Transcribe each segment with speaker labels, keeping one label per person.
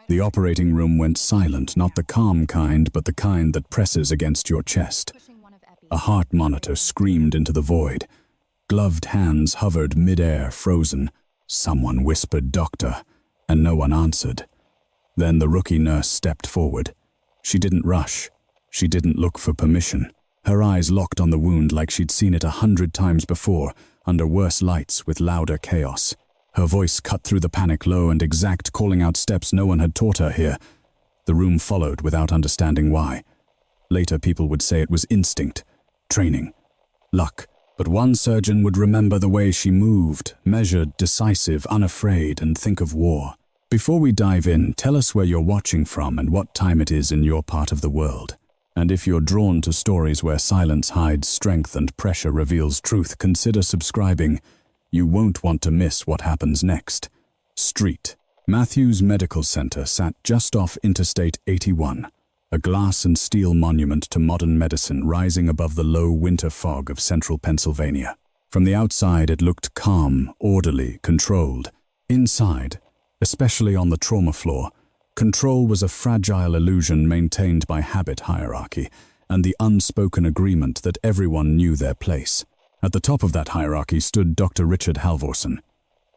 Speaker 1: The operating room went silent, not the calm kind, but the kind that presses against your chest. A heart monitor screamed into the void. Gloved hands hovered mid-air, frozen. Someone whispered, "Doctor," and no one answered. Then the rookie nurse stepped forward. She didn't rush. She didn't look for permission. Her eyes locked on the wound like she'd seen it 100 times before, under worse lights with louder chaos. Her voice cut through the panic, low and exact, calling out steps no one had taught her here. The room followed without understanding why. Later people would say it was instinct, training, luck. But one surgeon would remember the way she moved, measured, decisive, unafraid, and think of war. Before we dive in, tell us where you're watching from and what time it is in your part of the world. And if you're drawn to stories where silence hides strength and pressure reveals truth, consider subscribing. You won't want to miss what happens next. Street. Matthews Medical Center sat just off Interstate 81, a glass and steel monument to modern medicine rising above the low winter fog of central Pennsylvania. From the outside, it looked calm, orderly, controlled. Inside, especially on the trauma floor, control was a fragile illusion maintained by habit hierarchy and the unspoken agreement that everyone knew their place. At the top of that hierarchy stood Dr. Richard Halvorsen.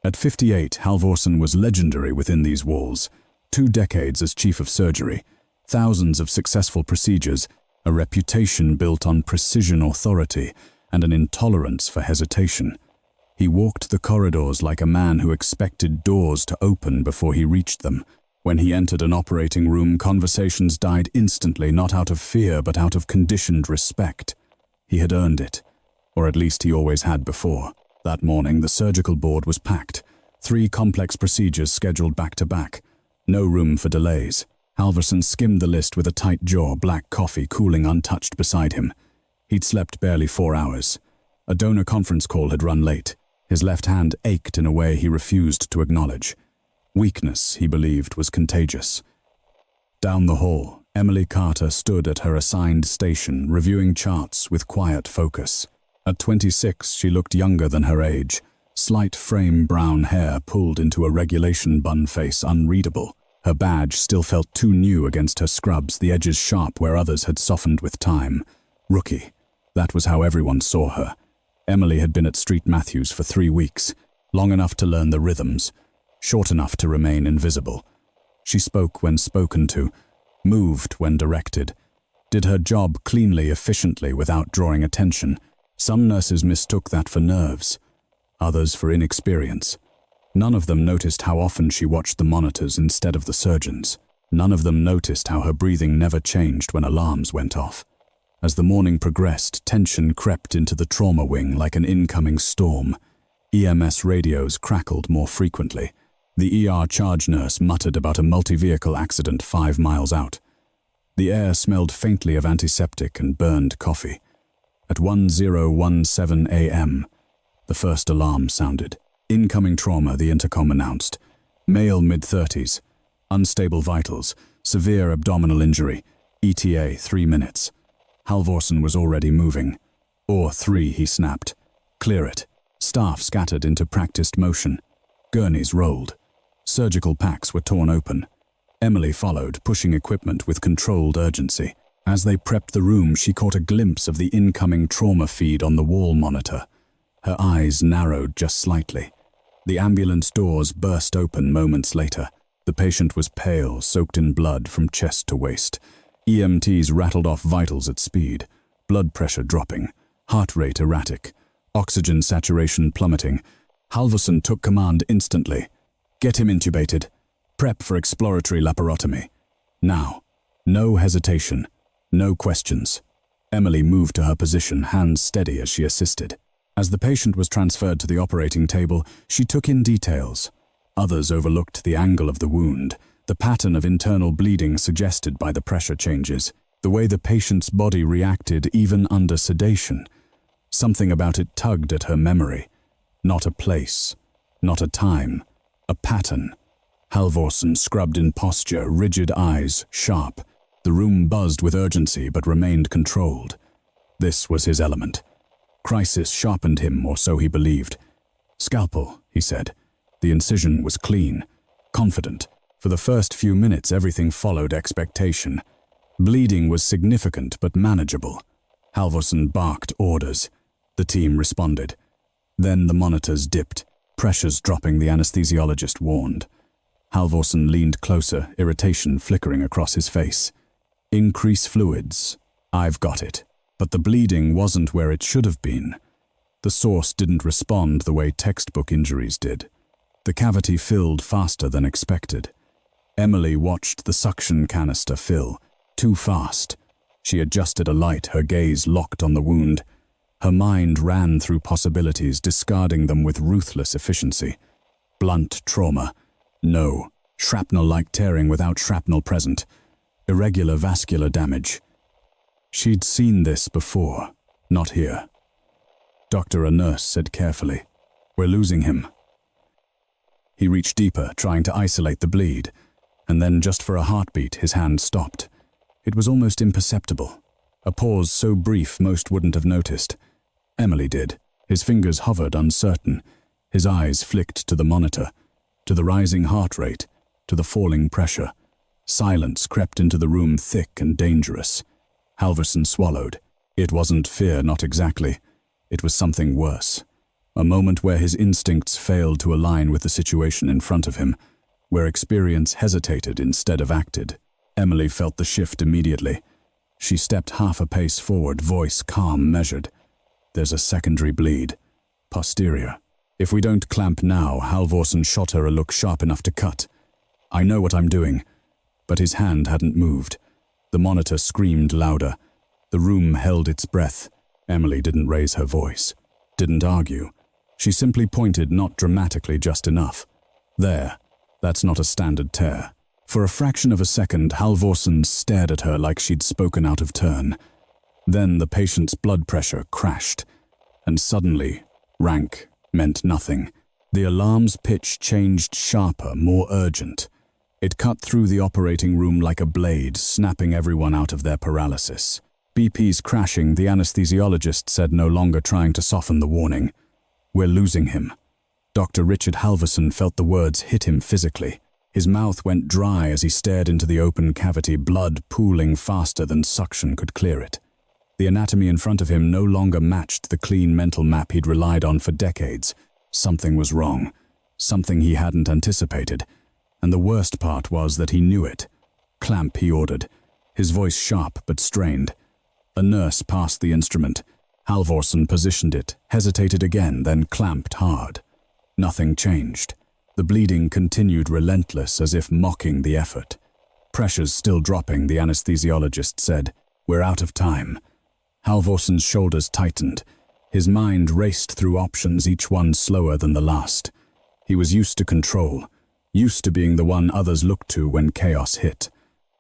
Speaker 1: At 58, Halvorsen was legendary within these walls. 2 decades as chief of surgery, thousands of successful procedures, a reputation built on precision authority, and an intolerance for hesitation. He walked the corridors like a man who expected doors to open before he reached them. When he entered an operating room, conversations died instantly, not out of fear, but out of conditioned respect. He had earned it, or at least he always had before. That morning, the surgical board was packed. 3 complex procedures scheduled back-to-back. No room for delays. Halvorsen skimmed the list with a tight jaw, black coffee cooling untouched beside him. He'd slept barely 4 hours. A donor conference call had run late. His left hand ached in a way he refused to acknowledge. Weakness, he believed, was contagious. Down the hall, Emily Carter stood at her assigned station, reviewing charts with quiet focus. At 26, she looked younger than her age. Slight frame brown hair pulled into a regulation bun face, unreadable. Her badge still felt too new against her scrubs, the edges sharp where others had softened with time. Rookie. That was how everyone saw her. Emily had been at Street Matthews for 3 weeks, long enough to learn the rhythms, short enough to remain invisible. She spoke when spoken to, moved when directed, did her job cleanly, efficiently, without drawing attention. Some nurses mistook that for nerves, others for inexperience. None of them noticed how often she watched the monitors instead of the surgeons. None of them noticed how her breathing never changed when alarms went off. As the morning progressed, tension crept into the trauma wing like an incoming storm. EMS radios crackled more frequently. The ER charge nurse muttered about a multi-vehicle accident 5 miles out. The air smelled faintly of antiseptic and burned coffee. At 10:17 a.m., the first alarm sounded. Incoming trauma, the intercom announced. Male mid-30s, unstable vitals, severe abdominal injury, ETA 3 minutes. Halvorsen was already moving. Or 3, he snapped. Clear it. Staff scattered into practiced motion. Gurneys rolled. Surgical packs were torn open. Emily followed, pushing equipment with controlled urgency. As they prepped the room, she caught a glimpse of the incoming trauma feed on the wall monitor. Her eyes narrowed just slightly. The ambulance doors burst open moments later. The patient was pale, soaked in blood from chest to waist. EMTs rattled off vitals at speed, blood pressure dropping, heart rate erratic, oxygen saturation plummeting. Halvorsen took command instantly. Get him intubated. Prep for exploratory laparotomy. Now. No hesitation. No questions. Emily moved to her position, hands steady as she assisted. As the patient was transferred to the operating table, she took in details. Others overlooked the angle of the wound, the pattern of internal bleeding suggested by the pressure changes, the way the patient's body reacted even under sedation. Something about it tugged at her memory. Not a place, not a time, a pattern. Halvorsen scrubbed in posture, rigid eyes, sharp. The room buzzed with urgency but remained controlled. This was his element. Crisis sharpened him, or so he believed. Scalpel, he said. The incision was clean, confident. For the first few minutes, everything followed expectation. Bleeding was significant but manageable. Halvorsen barked orders. The team responded. Then the monitors dipped, pressures dropping, the anesthesiologist warned. Halvorsen leaned closer, irritation flickering across his face. Increase fluids. I've got it. But the bleeding wasn't where it should have been. The source didn't respond the way textbook injuries did. The cavity filled faster than expected. Emily watched the suction canister fill, too fast. She adjusted a light, her gaze locked on the wound. Her mind ran through possibilities, discarding them with ruthless efficiency. Blunt trauma. No. Shrapnel-like tearing without shrapnel present. Irregular vascular damage. She'd seen this before, not here. Doctor, a nurse said carefully, "We're losing him." He reached deeper, trying to isolate the bleed, and then just for a heartbeat, his hand stopped. It was almost imperceptible. A pause so brief most wouldn't have noticed. Emily did. His fingers hovered uncertain. His eyes flicked to the monitor, to the rising heart rate, to the falling pressure. Silence crept into the room, thick and dangerous. Halvorsen swallowed. It wasn't fear, not exactly. It was something worse. A moment where his instincts failed to align with the situation in front of him, where experience hesitated instead of acted. Emily felt the shift immediately. She stepped half a pace forward, voice calm, measured. "There's a secondary bleed. Posterior. If we don't clamp now," Halvorsen shot her a look sharp enough to cut. "I know what I'm doing." But his hand hadn't moved. The monitor screamed louder. The room held its breath. Emily didn't raise her voice, didn't argue. She simply pointed, not dramatically, just enough. "There. That's not a standard tear." For a fraction of a second, Halvorsen stared at her like she'd spoken out of turn. Then the patient's blood pressure crashed, and suddenly, rank meant nothing. The alarm's pitch changed sharper, more urgent. It cut through the operating room like a blade, snapping everyone out of their paralysis. BP's crashing, the anesthesiologist said, no longer trying to soften the warning. "We're losing him." Dr. Richard Halvorsen felt the words hit him physically. His mouth went dry as he stared into the open cavity, blood pooling faster than suction could clear it. The anatomy in front of him no longer matched the clean mental map he'd relied on for decades. Something was wrong. Something he hadn't anticipated. And the worst part was that he knew it. "Clamp," he ordered, his voice sharp but strained. A nurse passed the instrument. Halvorsen positioned it, hesitated again, then clamped hard. Nothing changed. The bleeding continued relentless, as if mocking the effort. "Pressure's still dropping," the anesthesiologist said. "We're out of time." Halvorsen's shoulders tightened. His mind raced through options, each one slower than the last. He was used to control, used to being the one others looked to when chaos hit.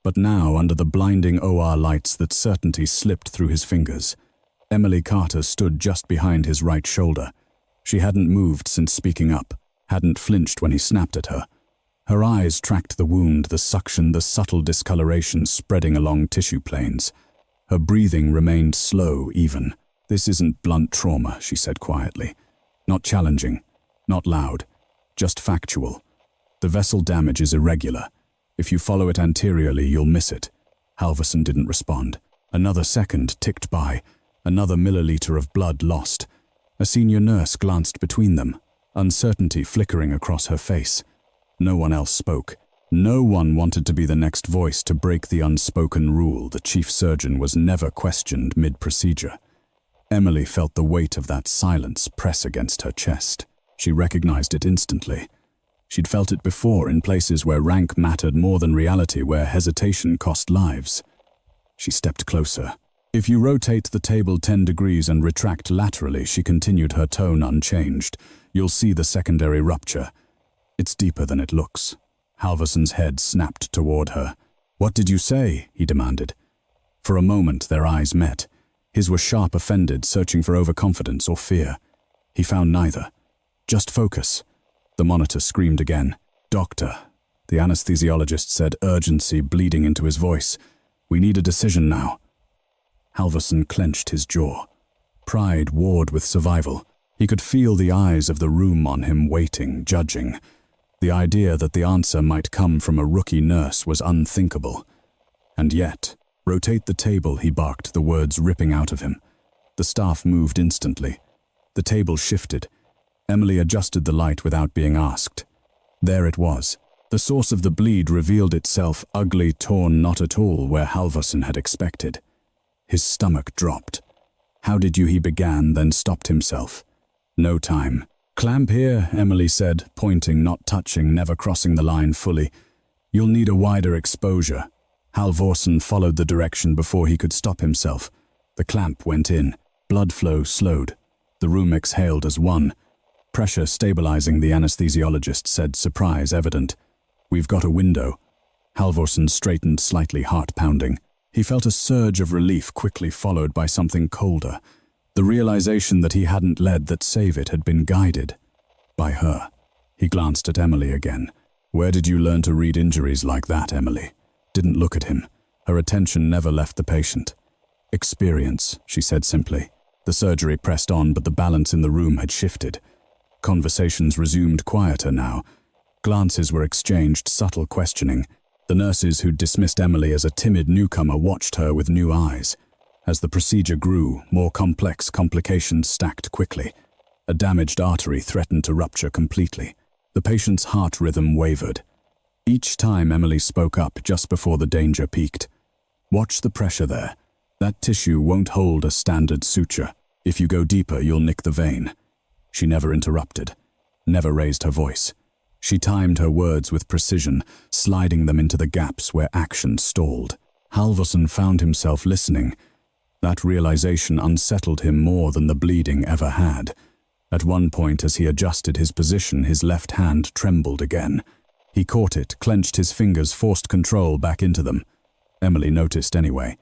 Speaker 1: But now, under the blinding OR lights, that certainty slipped through his fingers. Emily Carter stood just behind his right shoulder. She hadn't moved since speaking up, hadn't flinched when he snapped at her. Her eyes tracked the wound, the suction, the subtle discoloration spreading along tissue planes. Her breathing remained slow, even. "This isn't blunt trauma," she said quietly. "Not challenging, not loud, just factual. The vessel damage is irregular. If you follow it anteriorly, you'll miss it." Halvorsen didn't respond. Another second ticked by, another milliliter of blood lost. A senior nurse glanced between them, uncertainty flickering across her face. No one else spoke. No one wanted to be the next voice to break the unspoken rule. The chief surgeon was never questioned mid-procedure. Emily felt the weight of that silence press against her chest. She recognized it instantly. She'd felt it before in places where rank mattered more than reality, where hesitation cost lives. She stepped closer. "If you rotate the table 10 degrees and retract laterally," she continued, her tone unchanged, "you'll see the secondary rupture. It's deeper than it looks." Halvorsen's head snapped toward her. "What did you say?" he demanded. For a moment their eyes met. His were sharp, offended, searching for overconfidence or fear. He found neither. "Just focus." The monitor screamed again. "Doctor," the anesthesiologist said, urgency bleeding into his voice. "We need a decision now." Halvorsen clenched his jaw. Pride warred with survival. He could feel the eyes of the room on him, waiting, judging. The idea that the answer might come from a rookie nurse was unthinkable. And yet, "Rotate the table," he barked, the words ripping out of him. The staff moved instantly. The table shifted. Emily adjusted the light without being asked. There it was. The source of the bleed revealed itself, ugly, torn, not at all where Halvorsen had expected. His stomach dropped. "How did you?" he began, then stopped himself. "No time." "Clamp here," Emily said, pointing, not touching, never crossing the line fully. "You'll need a wider exposure." Halvorsen followed the direction before he could stop himself. The clamp went in. Blood flow slowed. The room exhaled as one. Pressure stabilizing, the anesthesiologist said, surprise evident. "We've got a window." Halvorsen straightened, slightly heart-pounding. He felt a surge of relief, quickly followed by something colder. The realization that he hadn't led that save it had been guided. By her. He glanced at Emily again. "Where did you learn to read injuries like that, Emily?" Didn't look at him. Her attention never left the patient. "Experience," she said simply. The surgery pressed on, but the balance in the room had shifted. Conversations resumed quieter now. Glances were exchanged, subtle questioning. The nurses who'd dismissed Emily as a timid newcomer watched her with new eyes. As the procedure grew, more complex complications stacked quickly. A damaged artery threatened to rupture completely. The patient's heart rhythm wavered. Each time Emily spoke up just before the danger peaked. "Watch the pressure there. That tissue won't hold a standard suture. If you go deeper, you'll nick the vein." She never interrupted, never raised her voice. She timed her words with precision, sliding them into the gaps where action stalled. Halvorsen found himself listening. That realization unsettled him more than the bleeding ever had. At one point, as he adjusted his position, his left hand trembled again. He caught it, clenched his fingers, forced control back into them. Emily noticed anyway.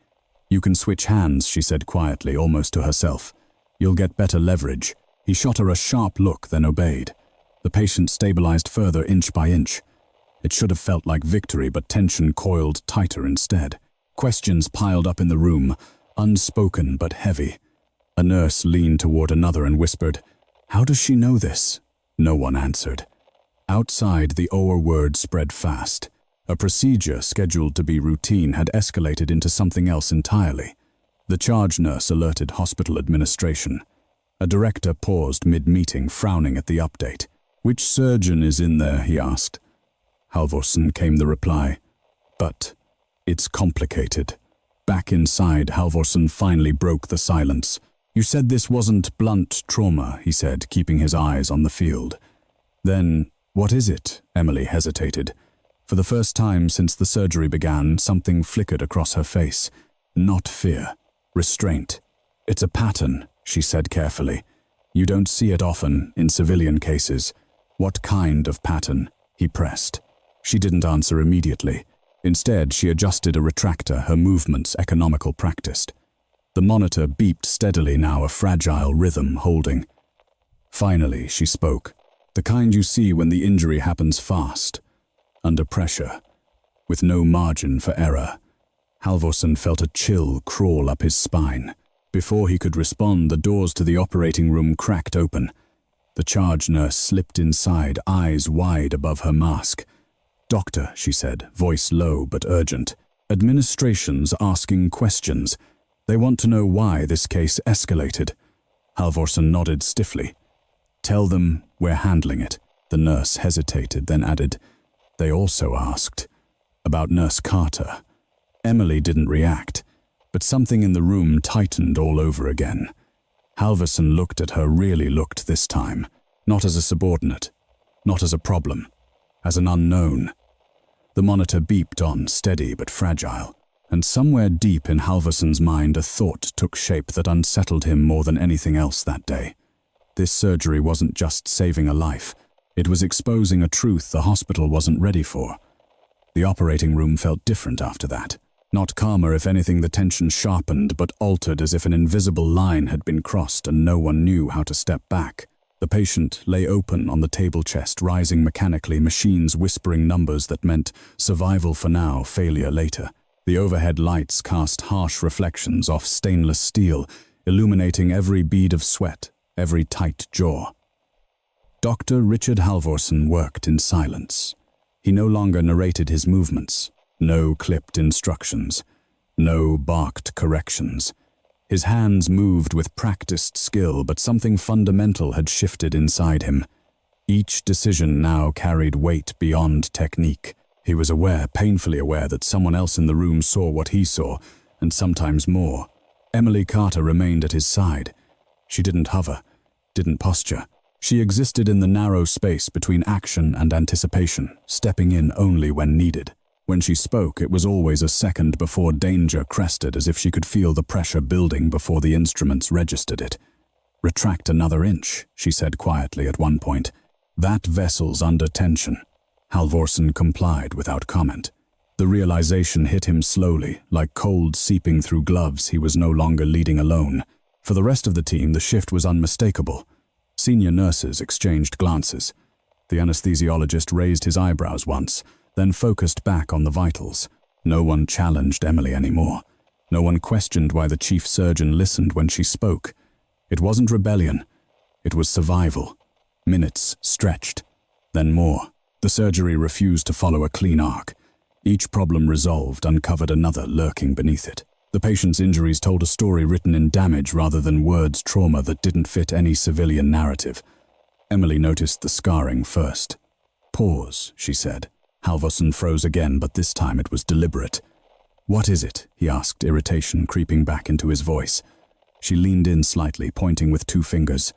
Speaker 1: "You can switch hands," she said quietly, almost to herself. "You'll get better leverage." He shot her a sharp look, then obeyed. The patient stabilized further, inch by inch. It should have felt like victory, but tension coiled tighter instead. Questions piled up in the room, unspoken but heavy. A nurse leaned toward another and whispered, "How does she know this?" No one answered. Outside, the OR word spread fast. A procedure scheduled to be routine had escalated into something else entirely. The charge nurse alerted hospital administration. A director paused mid-meeting, frowning at the update. "Which surgeon is in there?" he asked. Halvorsen came the reply. "But it's complicated." Back inside, Halvorsen finally broke the silence. "You said this wasn't blunt trauma," he said, keeping his eyes on the field. "Then, what is it?" Emily hesitated. For the first time since the surgery began, something flickered across her face. Not fear. Restraint. "It's a pattern," she said carefully. "You don't see it often in civilian cases." "What kind of pattern?" he pressed. She didn't answer immediately. Instead, she adjusted a retractor, her movements economical practiced. The monitor beeped steadily now, a fragile rhythm holding. Finally, she spoke. "The kind you see when the injury happens fast, under pressure, with no margin for error." Halvorsen felt a chill crawl up his spine. Before he could respond, the doors to the operating room cracked open. The charge nurse slipped inside, eyes wide above her mask. "Doctor," she said, voice low but urgent. "Administration's asking questions. They want to know why this case escalated." Halvorsen nodded stiffly. "Tell them we're handling it." The nurse hesitated, then added, "They also asked about Nurse Carter." Emily didn't react, but something in the room tightened all over again. Halvorsen looked at her, really looked this time, not as a subordinate, not as a problem, as an unknown. The monitor beeped on, steady but fragile, and somewhere deep in Halvorsen's mind a thought took shape that unsettled him more than anything else that day. This surgery wasn't just saving a life, it was exposing a truth the hospital wasn't ready for. The operating room felt different after that. Not calmer, if anything, the tension sharpened, but altered as if an invisible line had been crossed and no one knew how to step back. The patient lay open on the table chest, rising mechanically, machines whispering numbers that meant survival for now, failure later. The overhead lights cast harsh reflections off stainless steel, illuminating every bead of sweat, every tight jaw. Dr. Richard Halvorsen worked in silence. He no longer narrated his movements, no clipped instructions, no barked corrections. His hands moved with practiced skill, but something fundamental had shifted inside him. Each decision now carried weight beyond technique. He was aware, painfully aware, that someone else in the room saw what he saw, and sometimes more. Emily Carter remained at his side. She didn't hover, didn't posture. She existed in the narrow space between action and anticipation, stepping in only when needed. When she spoke, it was always a second before danger crested, as if she could feel the pressure building before the instruments registered it. "Retract another inch," she said quietly at one point. "That vessel's under tension." Halvorsen complied without comment. The realization hit him slowly, like cold seeping through gloves. He was no longer leading alone. For the rest of the team, the shift was unmistakable. Senior nurses exchanged glances. The anesthesiologist raised his eyebrows once, then focused back on the vitals. No one challenged Emily anymore. No one questioned why the chief surgeon listened when she spoke. It wasn't rebellion. It was survival. Minutes stretched, then more. The surgery refused to follow a clean arc. Each problem resolved uncovered another lurking beneath it. The patient's injuries told a story written in damage rather than words, trauma that didn't fit any civilian narrative. Emily noticed the scarring first. "Pause," she said. Halvorsen froze again, but this time it was deliberate. "What is it?" he asked, irritation creeping back into his voice. She leaned in slightly, pointing with 2 fingers.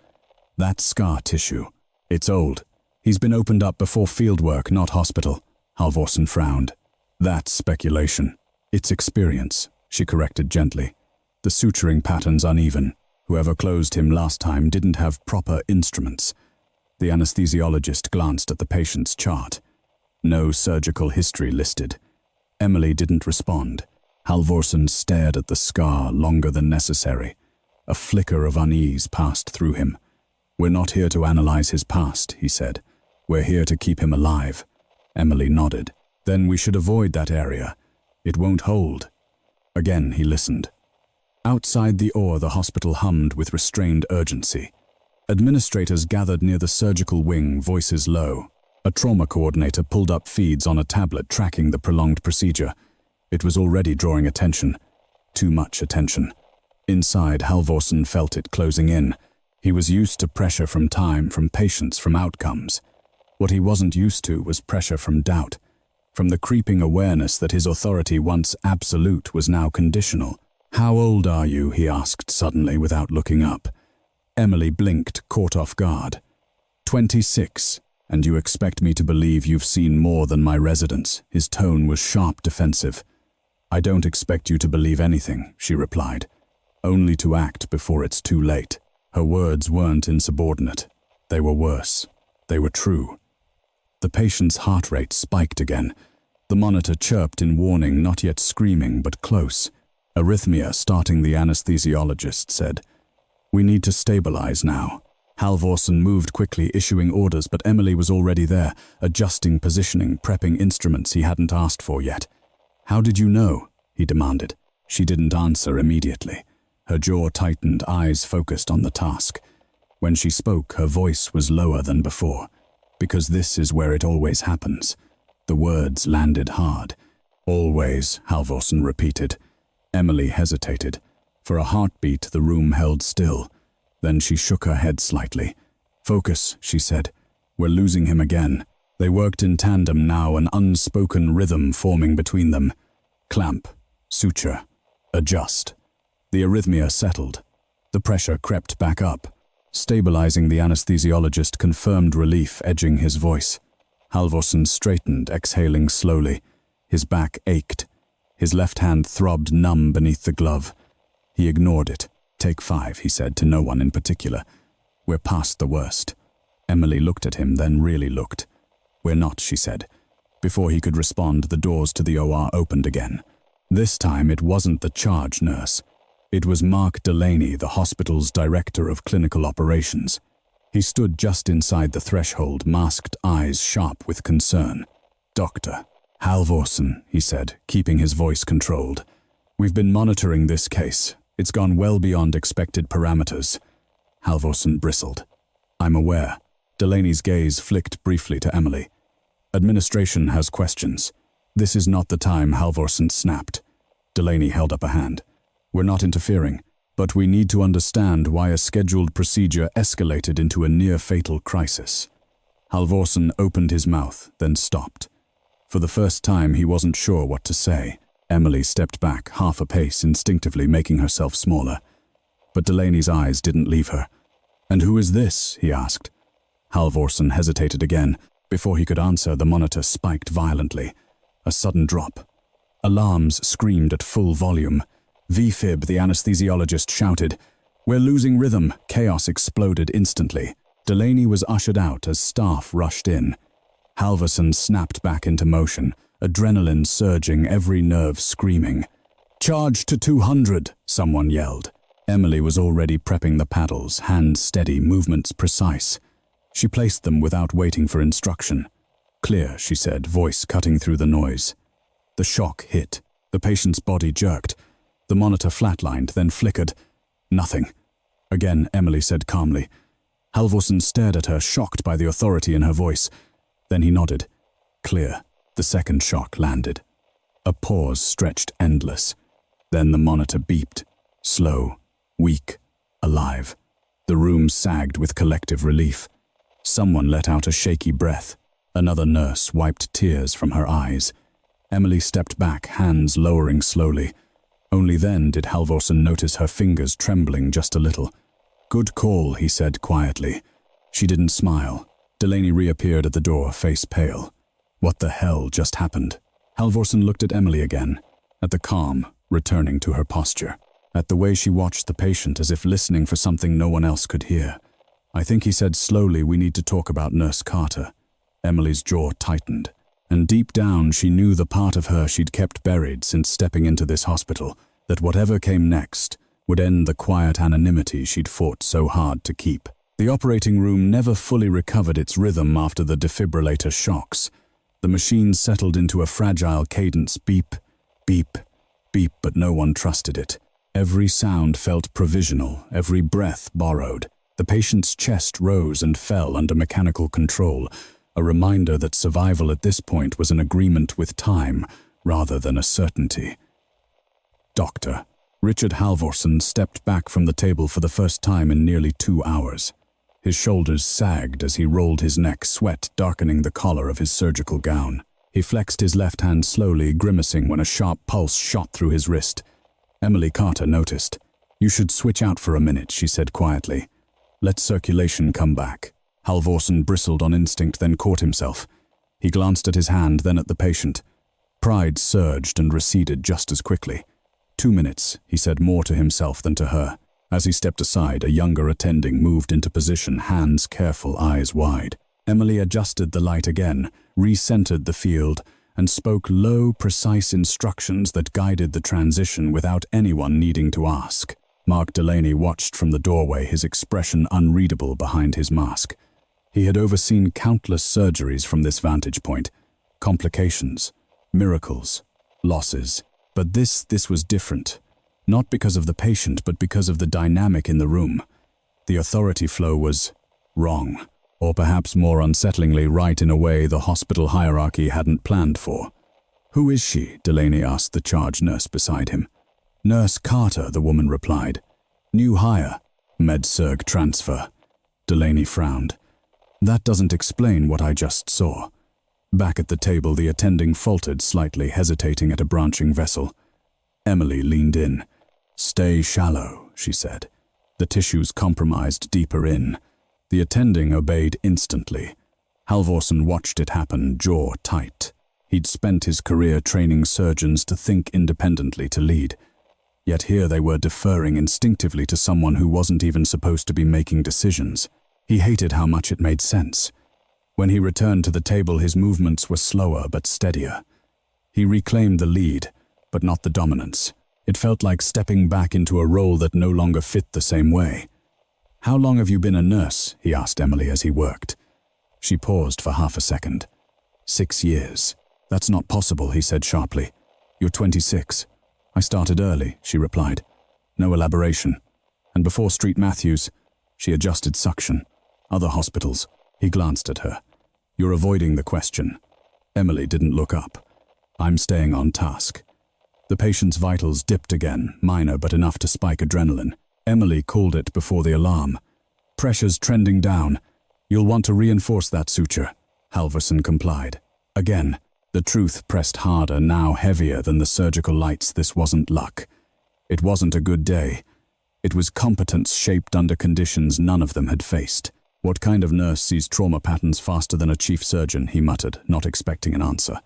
Speaker 1: "That's scar tissue. It's old. He's been opened up before fieldwork, not hospital." Halvorsen frowned. "That's speculation. It's experience," she corrected gently. "The suturing pattern's uneven. Whoever closed him last time didn't have proper instruments." The anesthesiologist glanced at the patient's chart. No surgical history listed. Emily didn't respond. Halvorsen stared at the scar longer than necessary. A flicker of unease passed through him. "We're not here to analyze his past," he said. "We're here to keep him alive." Emily nodded. "Then we should avoid that area. It won't hold." Again he listened. Outside the OR, the hospital hummed with restrained urgency. Administrators gathered near the surgical wing, voices low. A trauma coordinator pulled up feeds on a tablet tracking the prolonged procedure. It was already drawing attention. Too much attention. Inside, Halvorsen felt it closing in. He was used to pressure from time, from patients, from outcomes. What he wasn't used to was pressure from doubt, from the creeping awareness that his authority, once absolute, was now conditional. "How old are you?" he asked suddenly without looking up. Emily blinked, caught off guard. 26. "And you expect me to believe you've seen more than my residents?" His tone was sharp, defensive. "I don't expect you to believe anything," she replied. "Only to act before it's too late." Her words weren't insubordinate. They were worse. They were true. The patient's heart rate spiked again. The monitor chirped in warning, not yet screaming, but close. "Arrhythmia starting," the anesthesiologist said. "We need to stabilize now." Halvorsen moved quickly, issuing orders, but Emily was already there, adjusting positioning, prepping instruments he hadn't asked for yet. "How did you know?" he demanded. She didn't answer immediately. Her jaw tightened, eyes focused on the task. When she spoke, her voice was lower than before. "Because this is where it always happens." The words landed hard. "Always," Halvorsen repeated. Emily hesitated. For a heartbeat, the room held still. Then she shook her head slightly. "Focus," she said. "We're losing him again." They worked in tandem now, an unspoken rhythm forming between them. Clamp, suture, adjust. The arrhythmia settled. The pressure crept back up. Stabilizing, the anesthesiologist confirmed relief edging his voice. Halvorsen straightened, exhaling slowly. His back ached. His left hand throbbed numb beneath the glove. He ignored it. "Take 5, he said to no one in particular. "We're past the worst." Emily looked at him, then really looked. "We're not," she said. Before he could respond, the doors to the OR opened again. This time it wasn't the charge nurse. It was Mark Delaney, the hospital's director of clinical operations. He stood just inside the threshold, masked eyes sharp with concern. "Doctor." "Halvorsen," he said, keeping his voice controlled. "We've been monitoring this case. It's gone well beyond expected parameters." Halvorsen bristled. "I'm aware." Delaney's gaze flicked briefly to Emily. Administration has questions. This is not the time, Halvorsen snapped. Delaney held up a hand. We're not interfering, but we need to understand why a scheduled procedure escalated into a near-fatal crisis. Halvorsen opened his mouth, then stopped. For the first time, he wasn't sure what to say. Emily stepped back half a pace, instinctively making herself smaller. But Delaney's eyes didn't leave her. "And who is this?" he asked. Halvorsen hesitated again. Before he could answer, the monitor spiked violently. A sudden drop. Alarms screamed at full volume. "VFib," the anesthesiologist shouted. "We're losing rhythm." Chaos exploded instantly. Delaney was ushered out as staff rushed in. Halvorsen snapped back into motion, adrenaline surging, every nerve screaming. "Charge to 200, someone yelled. Emily was already prepping the paddles, hands steady, movements precise. She placed them without waiting for instruction. "Clear," she said, voice cutting through the noise. The shock hit. The patient's body jerked. The monitor flatlined, then flickered. "Nothing." Again, Emily said calmly. Halvorsen stared at her, shocked by the authority in her voice. Then he nodded. "Clear." The second shock landed. A pause stretched endless. Then the monitor beeped. Slow, weak, alive. The room sagged with collective relief. Someone let out a shaky breath. Another nurse wiped tears from her eyes. Emily stepped back, hands lowering slowly. Only then did Halvorsen notice her fingers trembling just a little. "Good call," he said quietly. She didn't smile. Delaney reappeared at the door, face pale. What the hell just happened? Halvorsen looked at Emily again, at the calm, returning to her posture, at the way she watched the patient as if listening for something no one else could hear. "I think," he said slowly, "we need to talk about Nurse Carter." Emily's jaw tightened, and deep down she knew the part of her she'd kept buried since stepping into this hospital, that whatever came next would end the quiet anonymity she'd fought so hard to keep. The operating room never fully recovered its rhythm after the defibrillator shocks. The machine settled into a fragile cadence, beep, beep, beep, but no one trusted it. Every sound felt provisional, every breath borrowed. The patient's chest rose and fell under mechanical control, a reminder that survival at this point was an agreement with time rather than a certainty. "Doctor." Richard Halvorsen stepped back from the table for the first time in nearly 2 hours. His shoulders sagged as he rolled his neck, sweat darkening the collar of his surgical gown. He flexed his left hand slowly, grimacing when a sharp pulse shot through his wrist. Emily Carter noticed. "You should switch out for a minute," she said quietly. "Let circulation come back." Halvorsen bristled on instinct, then caught himself. He glanced at his hand, then at the patient. Pride surged and receded just as quickly. 2 minutes, he said, more to himself than to her. As he stepped aside, a younger attending moved into position, hands careful, eyes wide. Emily adjusted the light again, recentered the field, and spoke low, precise instructions that guided the transition without anyone needing to ask. Mark Delaney watched from the doorway, his expression unreadable behind his mask. He had overseen countless surgeries from this vantage point. Complications, miracles, losses. But this was different. Not because of the patient, but because of the dynamic in the room. The authority flow was wrong, or perhaps more unsettlingly right in a way the hospital hierarchy hadn't planned for. "Who is she?" Delaney asked the charge nurse beside him. "Nurse Carter," the woman replied. "New hire. Med-Surg transfer." Delaney frowned. "That doesn't explain what I just saw." Back at the table, the attending faltered slightly, hesitating at a branching vessel. Emily leaned in. "Stay shallow," she said. The tissues compromised deeper in. The attending obeyed instantly. Halvorsen watched it happen, jaw tight. He'd spent his career training surgeons to think independently, to lead. Yet here they were deferring instinctively to someone who wasn't even supposed to be making decisions. He hated how much it made sense. When he returned to the table, his movements were slower but steadier. He reclaimed the lead, but not the dominance. It felt like stepping back into a role that no longer fit the same way. "How long have you been a nurse?" he asked Emily as he worked. She paused for half a second. 6 years. "That's not possible," he said sharply. "You're 26. "I started early," she replied. No elaboration. "And before Street Matthews," she adjusted suction. "Other hospitals. He glanced at her. "You're avoiding the question." Emily didn't look up. "I'm staying on task." The patient's vitals dipped again, minor but enough to spike adrenaline. Emily called it before the alarm. "Pressure's trending down. You'll want to reinforce that suture." Halvorsen complied. Again, the truth pressed harder, now heavier than the surgical lights. This wasn't luck. It wasn't a good day. It was competence shaped under conditions none of them had faced. "What kind of nurse sees trauma patterns faster than a chief surgeon?" he muttered, not expecting an answer.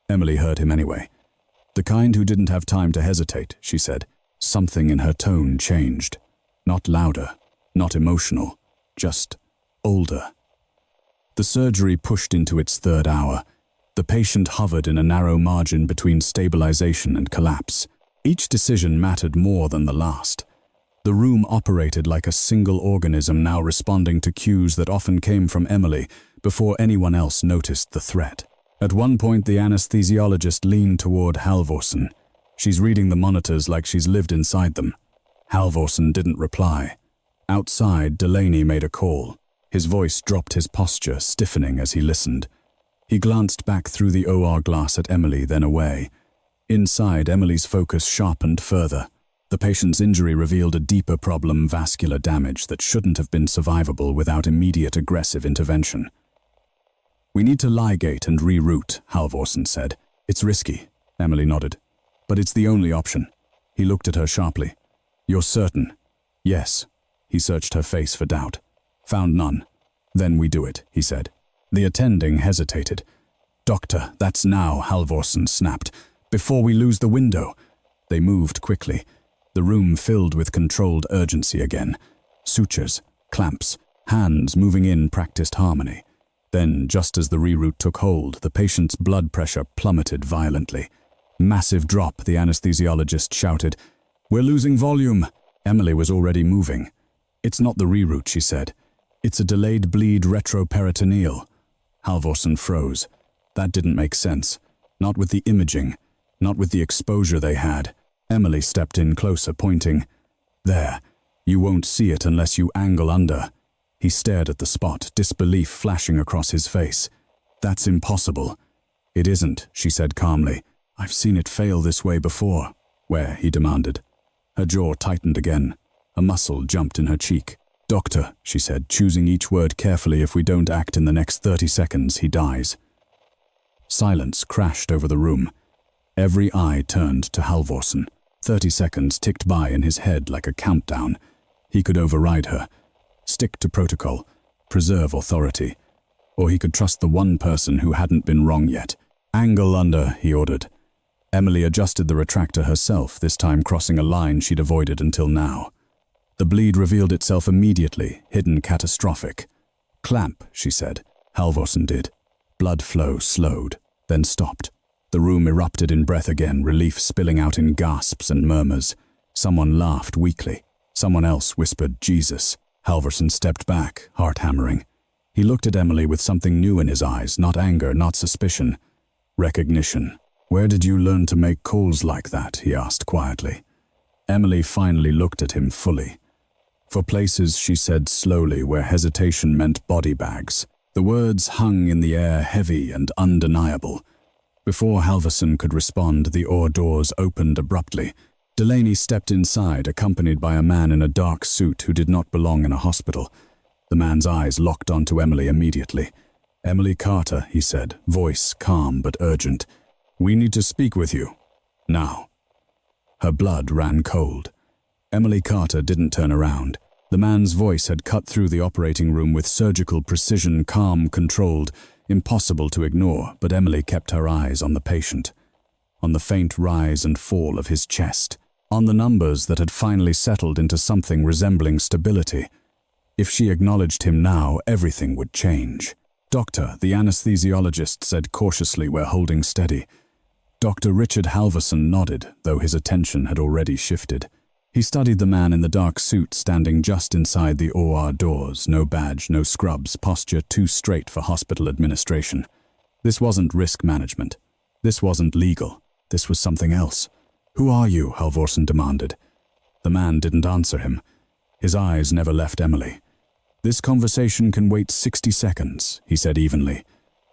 Speaker 1: Emily heard him anyway. "The kind who didn't have time to hesitate," she said. Something in her tone changed. Not louder, not emotional, just older. The surgery pushed into its third hour. The patient hovered in a narrow margin between stabilization and collapse. Each decision mattered more than the last. The room operated like a single organism, now responding to cues that often came from Emily before anyone else noticed the threat. At one point, the anesthesiologist leaned toward Halvorsen. "She's reading the monitors like she's lived inside them." Halvorsen didn't reply. Outside, Delaney made a call. His voice dropped, his posture stiffening as he listened. He glanced back through the OR glass at Emily, then away. Inside, Emily's focus sharpened further. The patient's injury revealed a deeper problem, vascular damage that shouldn't have been survivable without immediate aggressive intervention. "We need to ligate and reroute," Halvorsen said. "It's risky," Emily nodded. "But it's the only option." He looked at her sharply. "You're certain?" "Yes." He searched her face for doubt. "Found none." "Then we do it," he said. The attending hesitated. "Doctor, that's now," Halvorsen snapped. "Before we lose the window." They moved quickly. The room filled with controlled urgency again. Sutures, clamps, hands moving in practiced harmony. Then, just as the reroute took hold, the patient's blood pressure plummeted violently. "Massive drop," the anesthesiologist shouted. "We're losing volume." Emily was already moving. "It's not the reroute," she said. "It's a delayed bleed retroperitoneal." Halvorsen froze. That didn't make sense. Not with the imaging, not with the exposure they had. Emily stepped in closer, pointing. "There. You won't see it unless you angle under." He stared at the spot, disbelief flashing across his face. "That's impossible." "It isn't," she said calmly. "I've seen it fail this way before." "Where?" he demanded. Her jaw tightened again. A muscle jumped in her cheek. "Doctor," she said, choosing each word carefully, "if we don't act in the next 30 seconds, he dies." Silence crashed over the room. Every eye turned to Halvorsen. 30 seconds ticked by in his head like a countdown. He could override her, stick to protocol, preserve authority. Or he could trust the one person who hadn't been wrong yet. "Angle under," he ordered. Emily adjusted the retractor herself, this time crossing a line she'd avoided until now. The bleed revealed itself immediately, hidden, catastrophic. "Clamp," she said. Halvorsen did. Blood flow slowed, then stopped. The room erupted in breath again, relief spilling out in gasps and murmurs. Someone laughed weakly. Someone else whispered, "Jesus." Halvorsen stepped back, heart hammering. He looked at Emily with something new in his eyes, not anger, not suspicion. Recognition. "Where did you learn to make calls like that?" he asked quietly. Emily finally looked at him fully. "For places," she said slowly, "where hesitation meant body bags." The words hung in the air, heavy and undeniable. Before Halvorsen could respond, the OR doors opened abruptly. Delaney stepped inside, accompanied by a man in a dark suit who did not belong in a hospital. The man's eyes locked onto Emily immediately. "Emily Carter," he said, voice calm but urgent. "We need to speak with you. Now." Her blood ran cold. Emily Carter didn't turn around. The man's voice had cut through the operating room with surgical precision, calm, controlled, impossible to ignore, but Emily kept her eyes on the patient, on the faint rise and fall of his chest, on the numbers that had finally settled into something resembling stability. If she acknowledged him now, everything would change. "Doctor," the anesthesiologist said cautiously, "we're holding steady." Dr. Richard Halvorsen nodded, though his attention had already shifted. He studied the man in the dark suit standing just inside the OR doors, no badge, no scrubs, posture too straight for hospital administration. This wasn't risk management. This wasn't legal. This was something else. "Who are you?" Halvorsen demanded. The man didn't answer him. His eyes never left Emily. "This conversation can wait 60 seconds, he said evenly,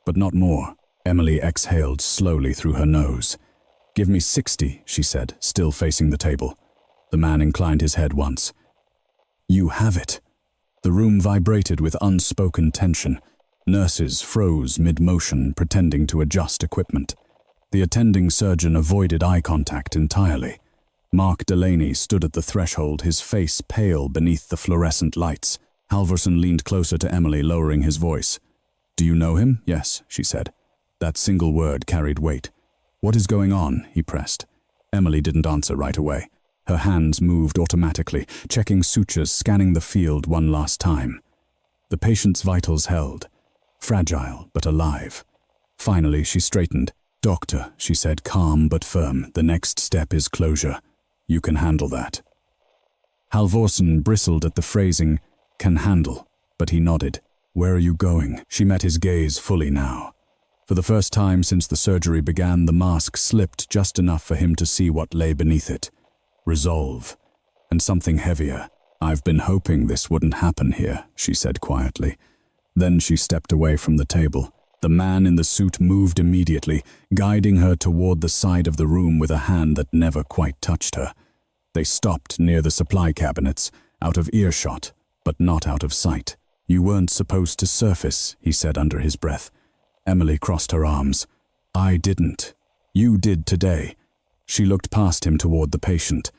Speaker 1: "but not more." Emily exhaled slowly through her nose. "Give me 60, she said, still facing the table. The man inclined his head once. "You have it." The room vibrated with unspoken tension. Nurses froze mid-motion, pretending to adjust equipment. The attending surgeon avoided eye contact entirely. Mark Delaney stood at the threshold, his face pale beneath the fluorescent lights. Halvorson leaned closer to Emily, lowering his voice. "Do you know him?" "Yes," she said. That single word carried weight. "What is going on?" he pressed. Emily didn't answer right away. Her hands moved automatically, checking sutures, scanning the field one last time. The patient's vitals held, fragile but alive. Finally, she straightened. "Doctor," she said, calm but firm, "the next step is closure. You can handle that." Halvorson bristled at the phrasing, "can handle," but he nodded. "Where are you going?" She met his gaze fully now. For the first time since the surgery began, the mask slipped just enough for him to see what lay beneath it. Resolve, and something heavier. "I've been hoping this wouldn't happen here," she said quietly. Then she stepped away from the table. The man in the suit moved immediately, guiding her toward the side of the room with a hand that never quite touched her. They stopped near the supply cabinets, out of earshot, but not out of sight. "You weren't supposed to surface," he said under his breath. Emily crossed her arms. "I didn't. You did today." She looked past him toward the patient.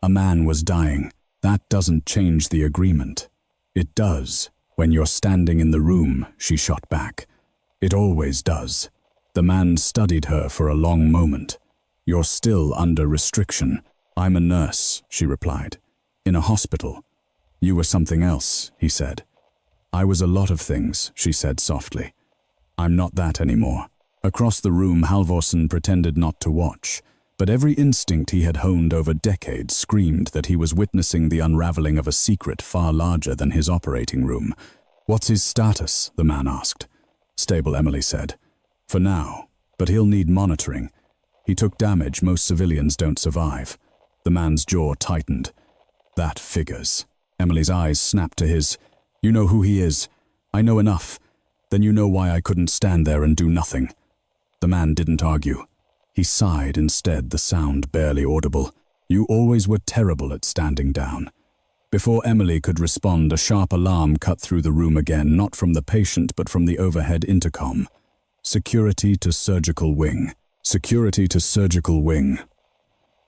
Speaker 1: A man was dying. "That doesn't change the agreement." "It does. When you're standing in the room," she shot back. "It always does." The man studied her for a long moment. "You're still under restriction." "I'm a nurse," she replied. "In a hospital." "You were something else," he said. "I was a lot of things," she said softly. "I'm not that anymore." Across the room, Halvorson pretended not to watch, but every instinct he had honed over decades screamed that he was witnessing the unraveling of a secret far larger than his operating room. "What's his status?" the man asked. "Stable," Emily said. "For now, but he'll need monitoring. He took damage most civilians don't survive." The man's jaw tightened. "That figures." Emily's eyes snapped to his. "You know who he is. I know enough. Then you know why I couldn't stand there and do nothing." The man didn't argue. He sighed instead, the sound barely audible. "You always were terrible at standing down." Before Emily could respond, a sharp alarm cut through the room again, not from the patient but from the overhead intercom. "Security to surgical wing. Security to surgical wing."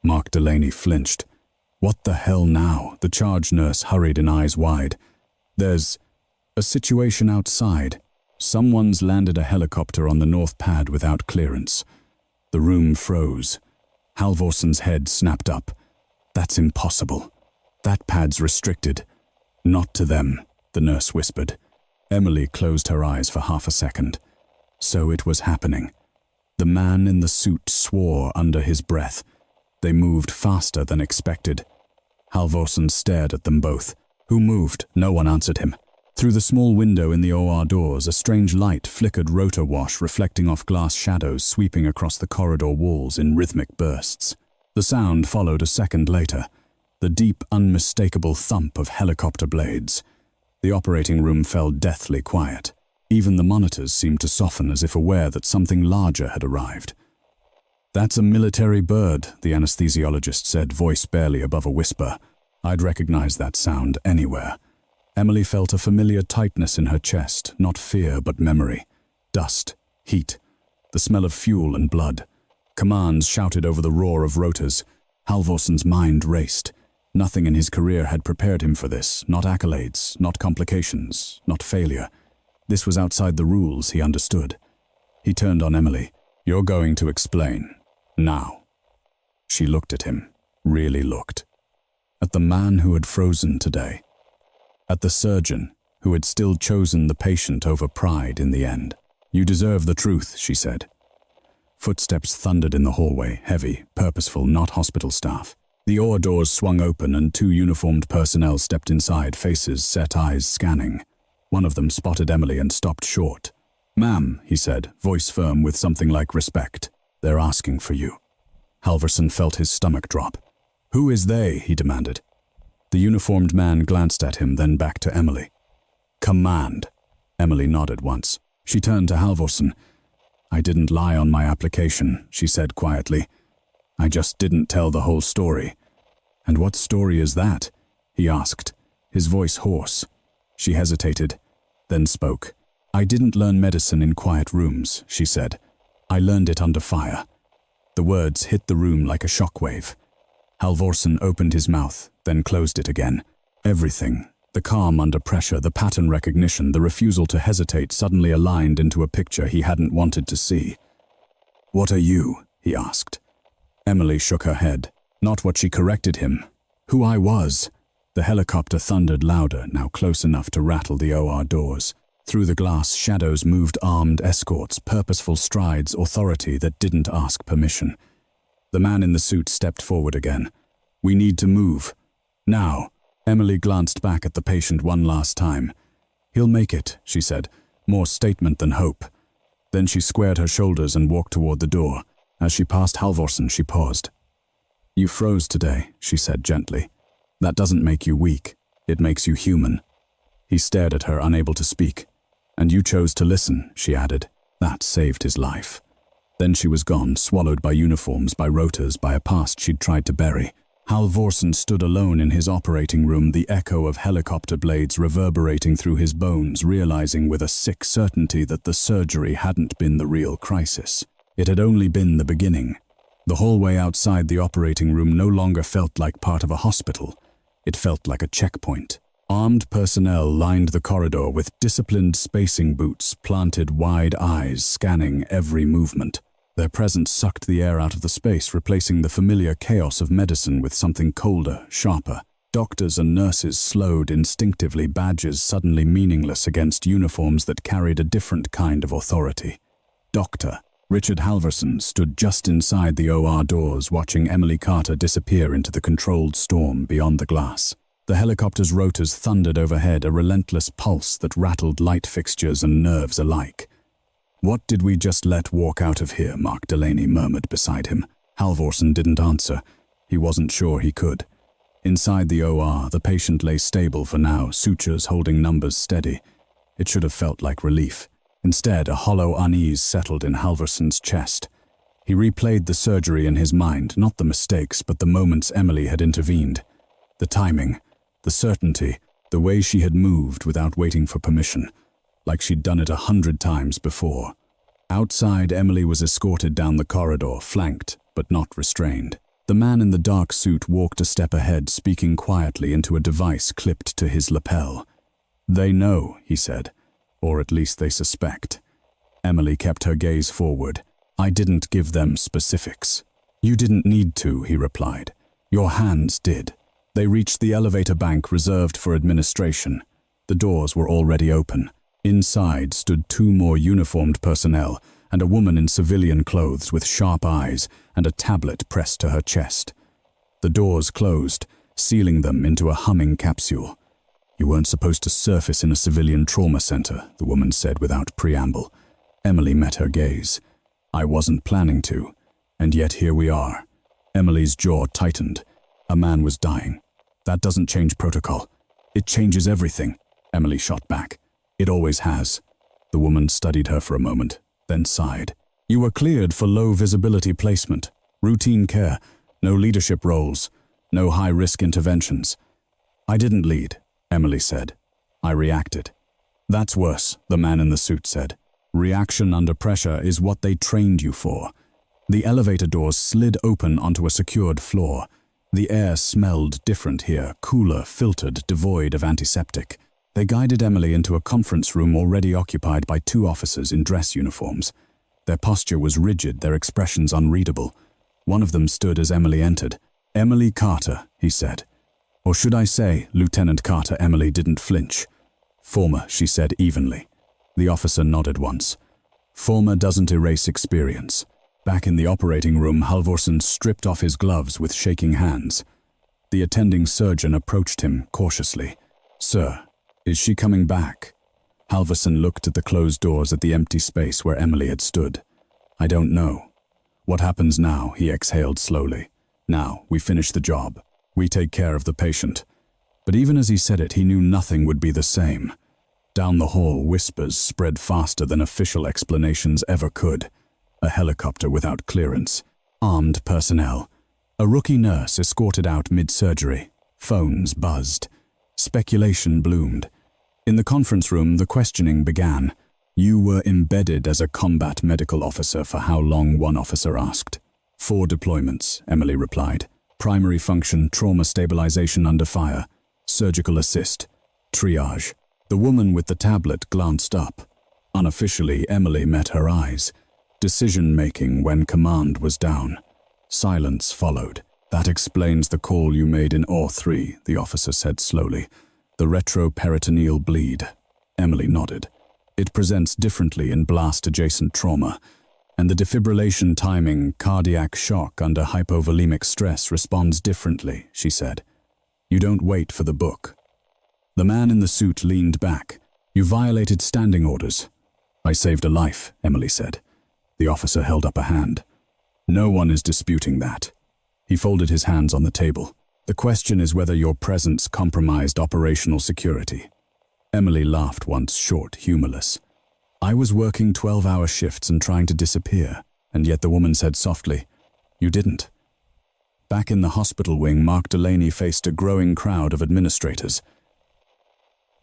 Speaker 1: Mark Delaney flinched. "What the hell now?" The charge nurse hurried in, eyes wide. "There's a situation outside. Someone's landed a helicopter on the north pad without clearance." The room froze. Halvorson's head snapped up. "That's impossible. That pad's restricted." "Not to them," the nurse whispered. Emily closed her eyes for half a second. So it was happening. The man in the suit swore under his breath. They moved faster than expected. Halvorson stared at them both. "Who moved?" No one answered him. Through the small window in the OR doors, a strange light flickered rotor wash, reflecting off glass shadows sweeping across the corridor walls in rhythmic bursts. The sound followed a second later, the deep, unmistakable thump of helicopter blades. The operating room fell deathly quiet. Even the monitors seemed to soften, as if aware that something larger had arrived. "That's a military bird," the anesthesiologist said, voice barely above a whisper. "I'd recognize that sound anywhere." Emily felt a familiar tightness in her chest, not fear but memory. Dust, heat, the smell of fuel and blood. Commands shouted over the roar of rotors. Halvorson's mind raced. Nothing in his career had prepared him for this, not accolades, not complications, not failure. This was outside the rules, he understood. He turned on Emily. "You're going to explain. Now." She looked at him, really looked. At the man who had frozen today. At the surgeon who had still chosen the patient over pride in the end. "You deserve the truth," she said. Footsteps thundered in the hallway, heavy, purposeful, not hospital staff. The OR doors swung open and two uniformed personnel stepped inside, faces set, eyes scanning. One of them spotted Emily and stopped short. "Ma'am," he said, voice firm with something like respect. "They're asking for you." Halvorson felt his stomach drop. "Who is they?" he demanded. The uniformed man glanced at him, then back to Emily. Command. Emily nodded once. She turned to Halvorsen. I didn't lie on my application, she said quietly. I just didn't tell the whole story. And what story is that? He asked, his voice hoarse. She hesitated, then spoke. I didn't learn medicine in quiet rooms, she said. I learned it under fire. The words hit the room like a shockwave. Halvorsen opened his mouth, then closed it again. Everything, the calm under pressure, the pattern recognition, the refusal to hesitate suddenly aligned into a picture he hadn't wanted to see. What are you? He asked. Emily shook her head. Not what she corrected him. Who I was. The helicopter thundered louder, now close enough to rattle the OR doors. Through the glass, shadows moved armed escorts, purposeful strides, authority that didn't ask permission. The man in the suit stepped forward again. We need to move. Now. Emily glanced back at the patient one last time. He'll make it, she said, more statement than hope. Then she squared her shoulders and walked toward the door. As she passed Halvorsen, she paused. You froze today, she said gently. That doesn't make you weak. It makes you human. He stared at her, unable to speak. And you chose to listen, she added. That saved his life. Then she was gone, swallowed by uniforms, by rotas, by a past she'd tried to bury. Halvorsen stood alone in his operating room, the echo of helicopter blades reverberating through his bones, realizing with a sick certainty that the surgery hadn't been the real crisis. It had only been the beginning. The hallway outside the operating room no longer felt like part of a hospital. It felt like a checkpoint. Armed personnel lined the corridor with disciplined spacing boots, planted wide eyes, scanning every movement. Their presence sucked the air out of the space, replacing the familiar chaos of medicine with something colder, sharper. Doctors and nurses slowed instinctively, badges suddenly meaningless against uniforms that carried a different kind of authority. Doctor. Richard Halvorsen stood just inside the OR doors, watching Emily Carter disappear into the controlled storm beyond the glass. The helicopter's rotors thundered overhead, a relentless pulse that rattled light fixtures and nerves alike. What did we just let walk out of here? Mark Delaney murmured beside him. Halvorsen didn't answer. He wasn't sure he could. Inside the OR, the patient lay stable for now, sutures holding numbers steady. It should have felt like relief. Instead, a hollow unease settled in Halvorsen's chest. He replayed the surgery in his mind, not the mistakes, but the moments Emily had intervened. The timing, the certainty, the way she had moved without waiting for permission, like she'd done it 100 times before. Outside, Emily was escorted down the corridor, flanked, but not restrained. The man in the dark suit walked a step ahead, speaking quietly into a device clipped to his lapel. They know, he said. Or at least they suspect. Emily kept her gaze forward. I didn't give them specifics. You didn't need to, he replied. Your hands did. They reached the elevator bank reserved for administration. The doors were already open. Inside stood 2 more uniformed personnel and a woman in civilian clothes with sharp eyes and a tablet pressed to her chest. The doors closed, sealing them into a humming capsule. You weren't supposed to surface in a civilian trauma center, the woman said without preamble. Emily met her gaze. I wasn't planning to, and yet here we are. Emily's jaw tightened. A man was dying. That doesn't change protocol. It changes everything, Emily shot back. It always has. The woman studied her for a moment, then sighed. You were cleared for low visibility placement, routine care, no leadership roles, no high-risk interventions. I didn't lead, Emily said. I reacted. That's worse, the man in the suit said. Reaction under pressure is what they trained you for. The elevator doors slid open onto a secured floor. The air smelled different here, cooler, filtered, devoid of antiseptic. They guided Emily into a conference room already occupied by 2 officers in dress uniforms. Their posture was rigid, their expressions unreadable. One of them stood as Emily entered. Emily Carter, he said. Or should I say, Lieutenant Carter. Emily didn't flinch. Former, she said evenly. The officer nodded once. Former doesn't erase experience. Back in the operating room, Halvorsen stripped off his gloves with shaking hands. The attending surgeon approached him cautiously. Sir, is she coming back? Halvorsen looked at the closed doors at the empty space where Emily had stood. I don't know. What happens now? He exhaled slowly. Now, we finish the job. We take care of the patient. But even as he said it, he knew nothing would be the same. Down the hall, whispers spread faster than official explanations ever could. A helicopter without clearance. Armed personnel. A rookie nurse escorted out mid-surgery. Phones buzzed. Speculation bloomed. In the conference room, the questioning began. You were embedded as a combat medical officer for how long, one officer asked. 4 deployments, Emily replied. Primary function, trauma stabilization under fire. Surgical assist. Triage. The woman with the tablet glanced up. Unofficially, Emily met her eyes. Decision-making when command was down. Silence followed. That explains the call you made in OR3, the officer said slowly. The retroperitoneal bleed. Emily nodded. It presents differently in blast-adjacent trauma, and the defibrillation timing, cardiac shock under hypovolemic stress responds differently, she said. You don't wait for the book. The man in the suit leaned back. You violated standing orders. I saved a life, Emily said. The officer held up a hand. No one is disputing that. He folded his hands on the table. The question is whether your presence compromised operational security. Emily laughed once short, humorless. I was working 12-hour shifts and trying to disappear, and yet the woman said softly, You didn't. Back in the hospital wing, Mark Delaney faced a growing crowd of administrators.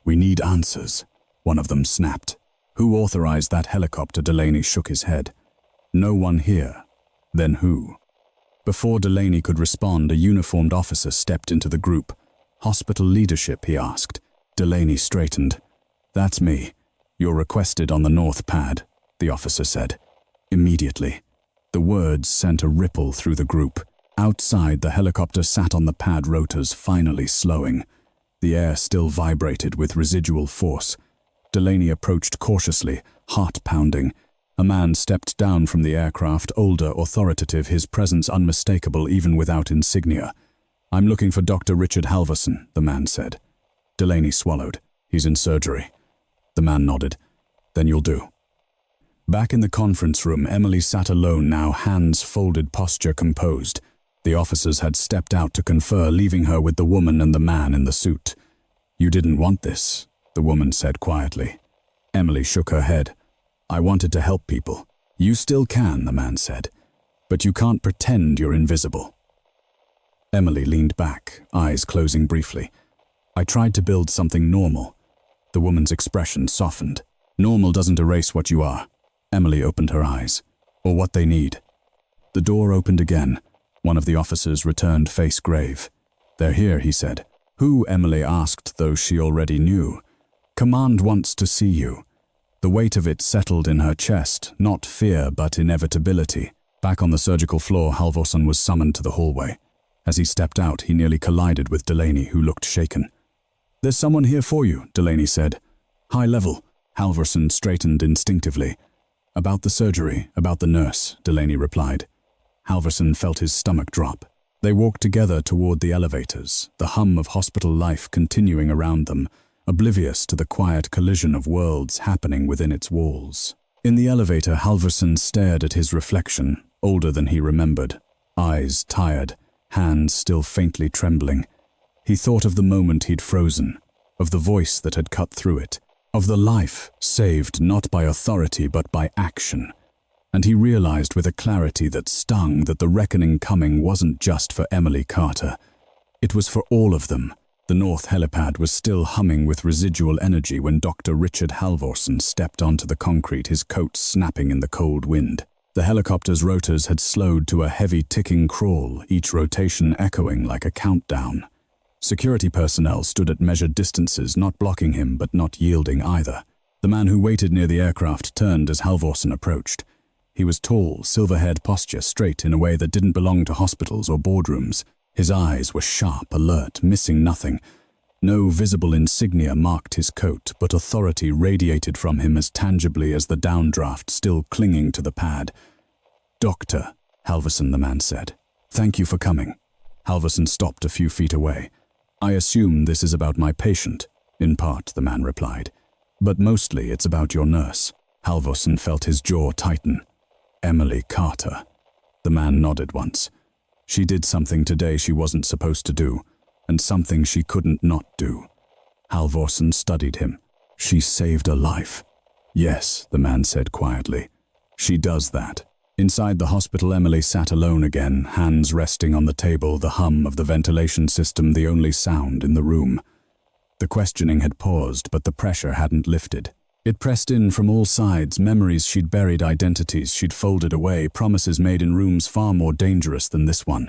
Speaker 1: We need answers, one of them snapped. Who authorized that helicopter? Delaney shook his head. No one here. Then who? Before Delaney could respond, a uniformed officer stepped into the group. Hospital leadership, he asked. Delaney straightened. That's me. You're requested on the north pad, the officer said. Immediately. The words sent a ripple through the group. Outside, the helicopter sat on the pad rotors, finally slowing. The air still vibrated with residual force. Delaney approached cautiously, heart pounding. A man stepped down from the aircraft, older, authoritative, his presence unmistakable even without insignia. I'm looking for Dr. Richard Halvorson, the man said. Delaney swallowed. He's in surgery. The man nodded. Then you'll do. Back in the conference room, Emily sat alone now, hands folded, posture composed. The officers had stepped out to confer, leaving her with the woman and the man in the suit. You didn't want this, the woman said quietly. Emily shook her head. I wanted to help people. You still can, the man said. But you can't pretend you're invisible. Emily leaned back, eyes closing briefly. I tried to build something normal. The woman's expression softened. Normal doesn't erase what you are. Emily opened her eyes. Or what they need. The door opened again. One of the officers returned, face grave. They're here, he said. Who? Emily asked, though she already knew. Command wants to see you. The weight of it settled in her chest, not fear but inevitability. Back on the surgical floor, Halvorson was summoned to the hallway. As he stepped out, he nearly collided with Delaney, who looked shaken. There's someone here for you, Delaney said. High level. Halvorson straightened instinctively. About the surgery, about the nurse, Delaney replied. Halvorson felt his stomach drop. They walked together toward the elevators, the hum of hospital life continuing around them, oblivious to the quiet collision of worlds happening within its walls. In the elevator, Halvorson stared at his reflection, older than he remembered, eyes tired, hands still faintly trembling. He thought of the moment he'd frozen, of the voice that had cut through it, of the life saved not by authority but by action. And he realized with a clarity that stung that the reckoning coming wasn't just for Emily Carter. It was for all of them. The North helipad was still humming with residual energy when Dr. Richard Halvorson stepped onto the concrete, his coat snapping in the cold wind. The helicopter's rotors had slowed to a heavy ticking crawl, each rotation echoing like a countdown. Security personnel stood at measured distances, not blocking him but not yielding either. The man who waited near the aircraft turned as Halvorson approached. He was tall, silver-haired posture, straight in a way that didn't belong to hospitals or boardrooms. His eyes were sharp, alert, missing nothing. No visible insignia marked his coat, but authority radiated from him as tangibly as the downdraft still clinging to the pad. Doctor, Halvorson, the man said. Thank you for coming. Halvorson stopped a few feet away. I assume this is about my patient. In part, the man replied. But mostly it's about your nurse. Halvorson felt his jaw tighten. Emily Carter. The man nodded once. She did something today she wasn't supposed to do, and something she couldn't not do. Halvorson studied him. She saved a life. Yes, the man said quietly. She does that. Inside the hospital, Emily sat alone again, hands resting on the table, the hum of the ventilation system the only sound in the room. The questioning had paused, but the pressure hadn't lifted. It pressed in from all sides, memories she'd buried, identities she'd folded away, promises made in rooms far more dangerous than this one.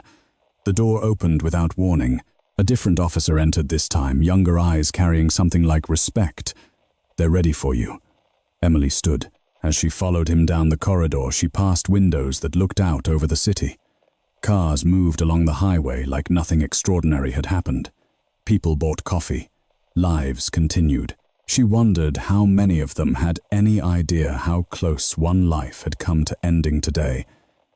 Speaker 1: The door opened without warning. A different officer entered this time, younger eyes carrying something like respect. "They're ready for you." Emily stood. As she followed him down the corridor, she passed windows that looked out over the city. Cars moved along the highway like nothing extraordinary had happened. People bought coffee. Lives continued. She wondered how many of them had any idea how close one life had come to ending today,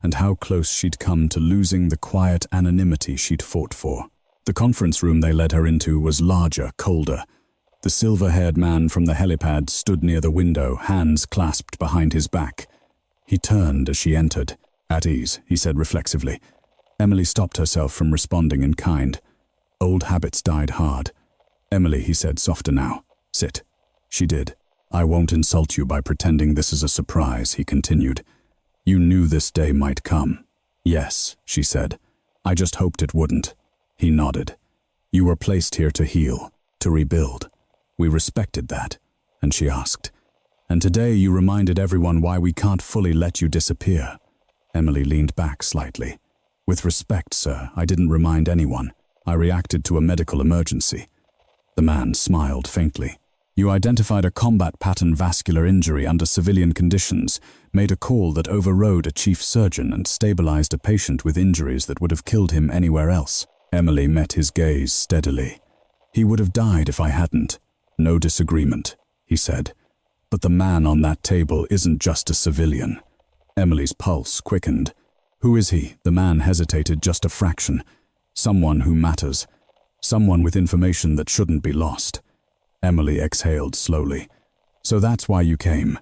Speaker 1: and how close she'd come to losing the quiet anonymity she'd fought for. The conference room they led her into was larger, colder. The silver-haired man from the helipad stood near the window, hands clasped behind his back. He turned as she entered. "At ease," he said reflexively. Emily stopped herself from responding in kind. Old habits died hard. "Emily," he said, softer now. "Sit." She did. "I won't insult you by pretending this is a surprise," he continued. "You knew this day might come." "Yes," she said. "I just hoped it wouldn't." He nodded. "You were placed here to heal, to rebuild. We respected that." And she asked, "And today you reminded everyone why we can't fully let you disappear." Emily leaned back slightly. "With respect, sir, I didn't remind anyone. I reacted to a medical emergency." The man smiled faintly. "You identified a combat pattern vascular injury under civilian conditions, made a call that overrode a chief surgeon and stabilized a patient with injuries that would have killed him anywhere else." Emily met his gaze steadily. "He would have died if I hadn't. No disagreement," he said. "But the man on that table isn't just a civilian." Emily's pulse quickened. "Who is he?" The man hesitated just a fraction. "Someone who matters. Someone with information that shouldn't be lost." Emily exhaled slowly. "So that's why you came?"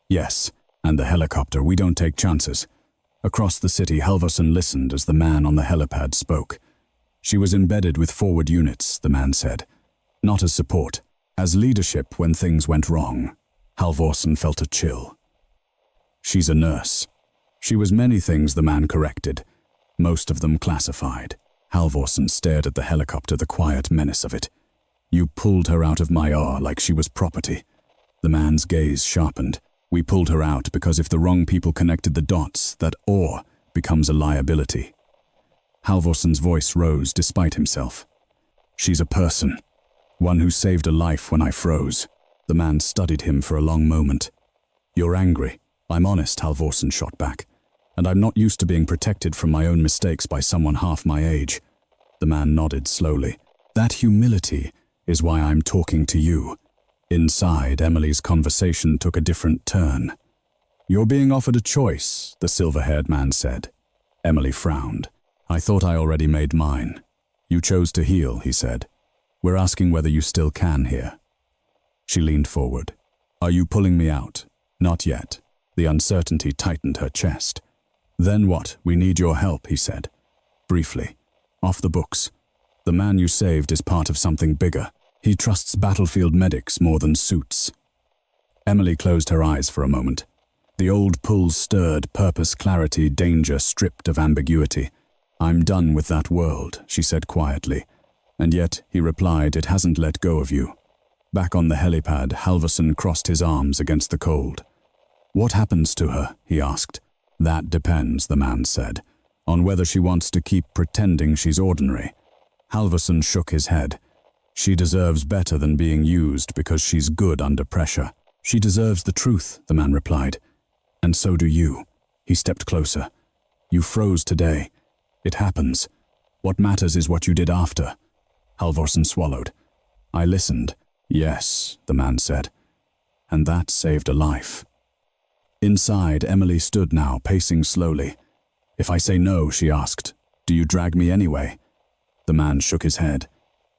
Speaker 1: "Yes. And the helicopter. We don't take chances." Across the city, Halvorsen listened as the man on the helipad spoke. "She was embedded with forward units," the man said. "Not as support. As leadership when things went wrong." Halvorsen felt a chill. "She's a nurse." "She was many things," the man corrected. "Most of them classified." Halvorsen stared at the helicopter, the quiet menace of it. "You pulled her out of my ore like she was property." The man's gaze sharpened. "We pulled her out because if the wrong people connected the dots, that ore becomes a liability." Halvorsen's voice rose despite himself. "She's a person. One who saved a life when I froze." The man studied him for a long moment. "You're angry." "I'm honest," Halvorsen shot back. "And I'm not used to being protected from my own mistakes by someone half my age." The man nodded slowly. "That humility is why I'm talking to you." Inside, Emily's conversation took a different turn. "You're being offered a choice," the silver-haired man said. Emily frowned. "I thought I already made mine." "You chose to heal," he said. "We're asking whether you still can here." She leaned forward. "Are you pulling me out?" "Not yet." The uncertainty tightened her chest. "Then what? We need your help," he said. Briefly. "Off the books. The man you saved is part of something bigger. He trusts battlefield medics more than suits." Emily closed her eyes for a moment. The old pull stirred, purpose, clarity, danger stripped of ambiguity. "I'm done with that world," she said quietly. "And yet," he replied, "it hasn't let go of you." Back on the helipad, Halvorsen crossed his arms against the cold. "What happens to her?" he asked. "That depends," the man said, "on whether she wants to keep pretending she's ordinary." Halvorsen shook his head. "She deserves better than being used because she's good under pressure." "She deserves the truth," the man replied. "And so do you." He stepped closer. "You froze today. It happens. What matters is what you did after." Halvorsen swallowed. "I listened." "Yes," the man said. "And that saved a life." Inside, Emily stood now, pacing slowly. "If I say no," she asked, "do you drag me anyway?" The man shook his head.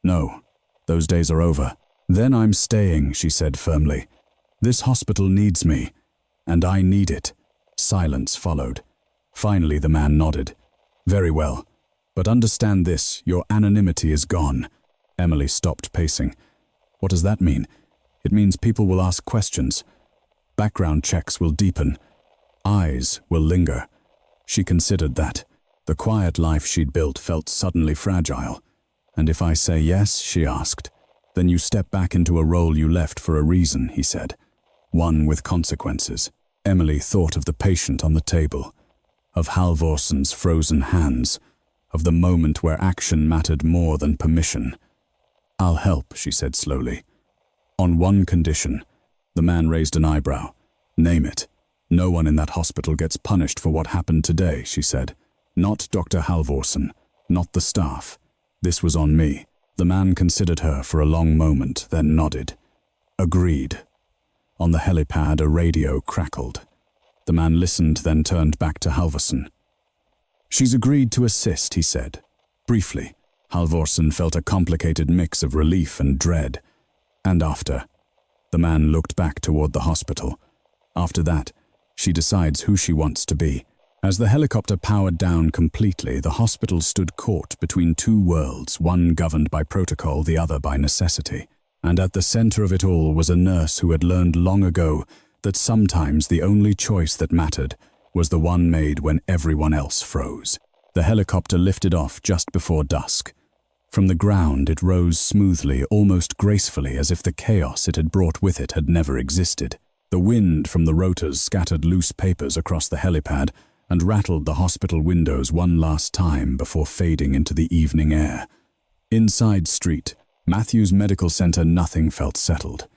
Speaker 1: "No, those days are over." "Then I'm staying," she said firmly. "This hospital needs me, and I need it." Silence followed. Finally, the man nodded. "Very well. But understand this, your anonymity is gone." Emily stopped pacing. "What does that mean?" It means people will ask questions. Background checks will deepen. Eyes will linger. She considered that. The quiet life she'd built felt suddenly fragile. And if I say yes, she asked, then you step back into a role you left for a reason, he said. One with consequences. Emily thought of the patient on the table, of Halvorsson's frozen hands, of the moment where action mattered more than permission. I'll help, she said slowly. On one condition. The man raised an eyebrow. Name it. No one in that hospital gets punished for what happened today, she said. Not Dr. Halvorsson, not the staff. This was on me. The man considered her for a long moment, then nodded. Agreed. On the helipad, a radio crackled. The man listened, then turned back to Halvorsson. She's agreed to assist, he said. Briefly, Halvorsson felt a complicated mix of relief and dread. And after. The man looked back toward the hospital. After that, she decides who she wants to be. As the helicopter powered down completely, the hospital stood caught between two worlds, one governed by protocol, the other by necessity. And at the center of it all was a nurse who had learned long ago that sometimes the only choice that mattered was the one made when everyone else froze. The helicopter lifted off just before dusk. From the ground, it rose smoothly, almost gracefully, as if the chaos it had brought with it had never existed. The wind from the rotors scattered loose papers across the helipad and rattled the hospital windows one last time before fading into the evening air. Inside Street, Matthews Medical Center, nothing felt settled.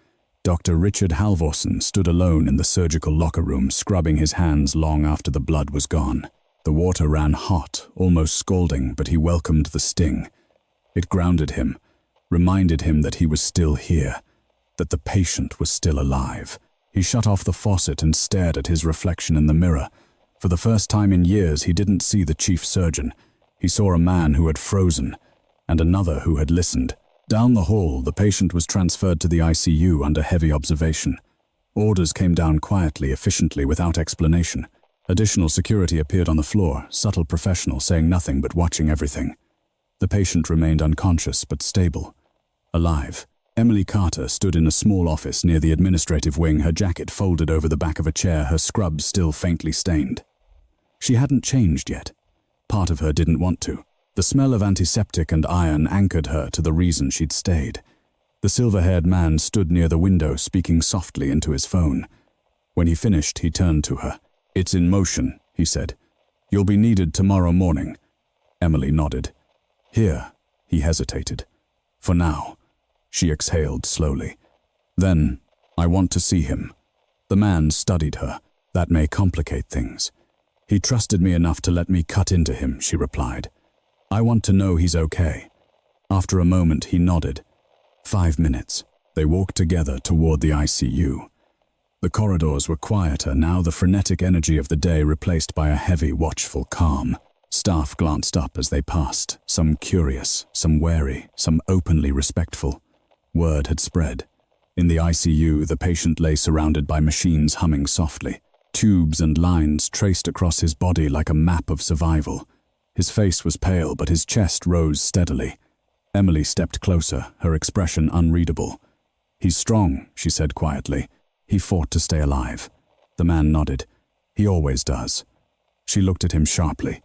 Speaker 1: Dr. Richard Halvorsson stood alone in the surgical locker room, scrubbing his hands long after the blood was gone. The water ran hot, almost scalding, but he welcomed the sting. It grounded him, reminded him that he was still here, that the patient was still alive. He shut off the faucet and stared at his reflection in the mirror. For the first time in years, he didn't see the chief surgeon. He saw a man who had frozen, and another who had listened. Down the hall, the patient was transferred to the ICU under heavy observation. Orders came down quietly, efficiently, without explanation. Additional security appeared on the floor, subtle professional, saying nothing but watching everything. The patient remained unconscious but stable, alive. Emily Carter stood in a small office near the administrative wing, her jacket folded over the back of a chair, her scrubs still faintly stained. She hadn't changed yet. Part of her didn't want to. The smell of antiseptic and iron anchored her to the reason she'd stayed. The silver-haired man stood near the window, speaking softly into his phone. When he finished, he turned to her. "It's in motion," he said. "You'll be needed tomorrow morning." Emily nodded. "Here," he hesitated. "For now." She exhaled slowly. "Then, I want to see him." The man studied her. "That may complicate things." "He trusted me enough to let me cut into him," she replied. "I want to know he's okay." After a moment, he nodded. 5 minutes. They walked together toward the ICU. The corridors were quieter, now the frenetic energy of the day replaced by a heavy, watchful calm. Staff glanced up as they passed, some curious, some wary, some openly respectful. Word had spread. In the ICU, the patient lay surrounded by machines humming softly. Tubes and lines traced across his body like a map of survival. His face was pale, but his chest rose steadily. Emily stepped closer, her expression unreadable. "He's strong," she said quietly. "He fought to stay alive." The man nodded. "He always does." She looked at him sharply.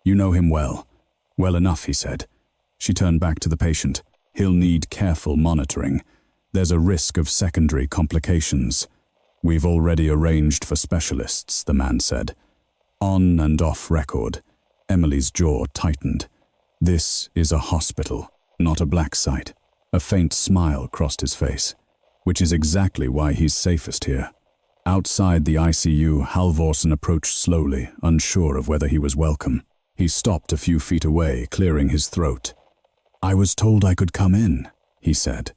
Speaker 1: "You know him well." "Well enough," he said. She turned back to the patient. "He'll need careful monitoring. There's a risk of secondary complications." "We've already arranged for specialists," the man said. On and off record, Emily's jaw tightened. "This is a hospital, not a black site." A faint smile crossed his face. "Which is exactly why he's safest here." Outside the ICU, Halvorsson approached slowly, unsure of whether he was welcome. He stopped a few feet away, clearing his throat. "I was told I could come in," he said.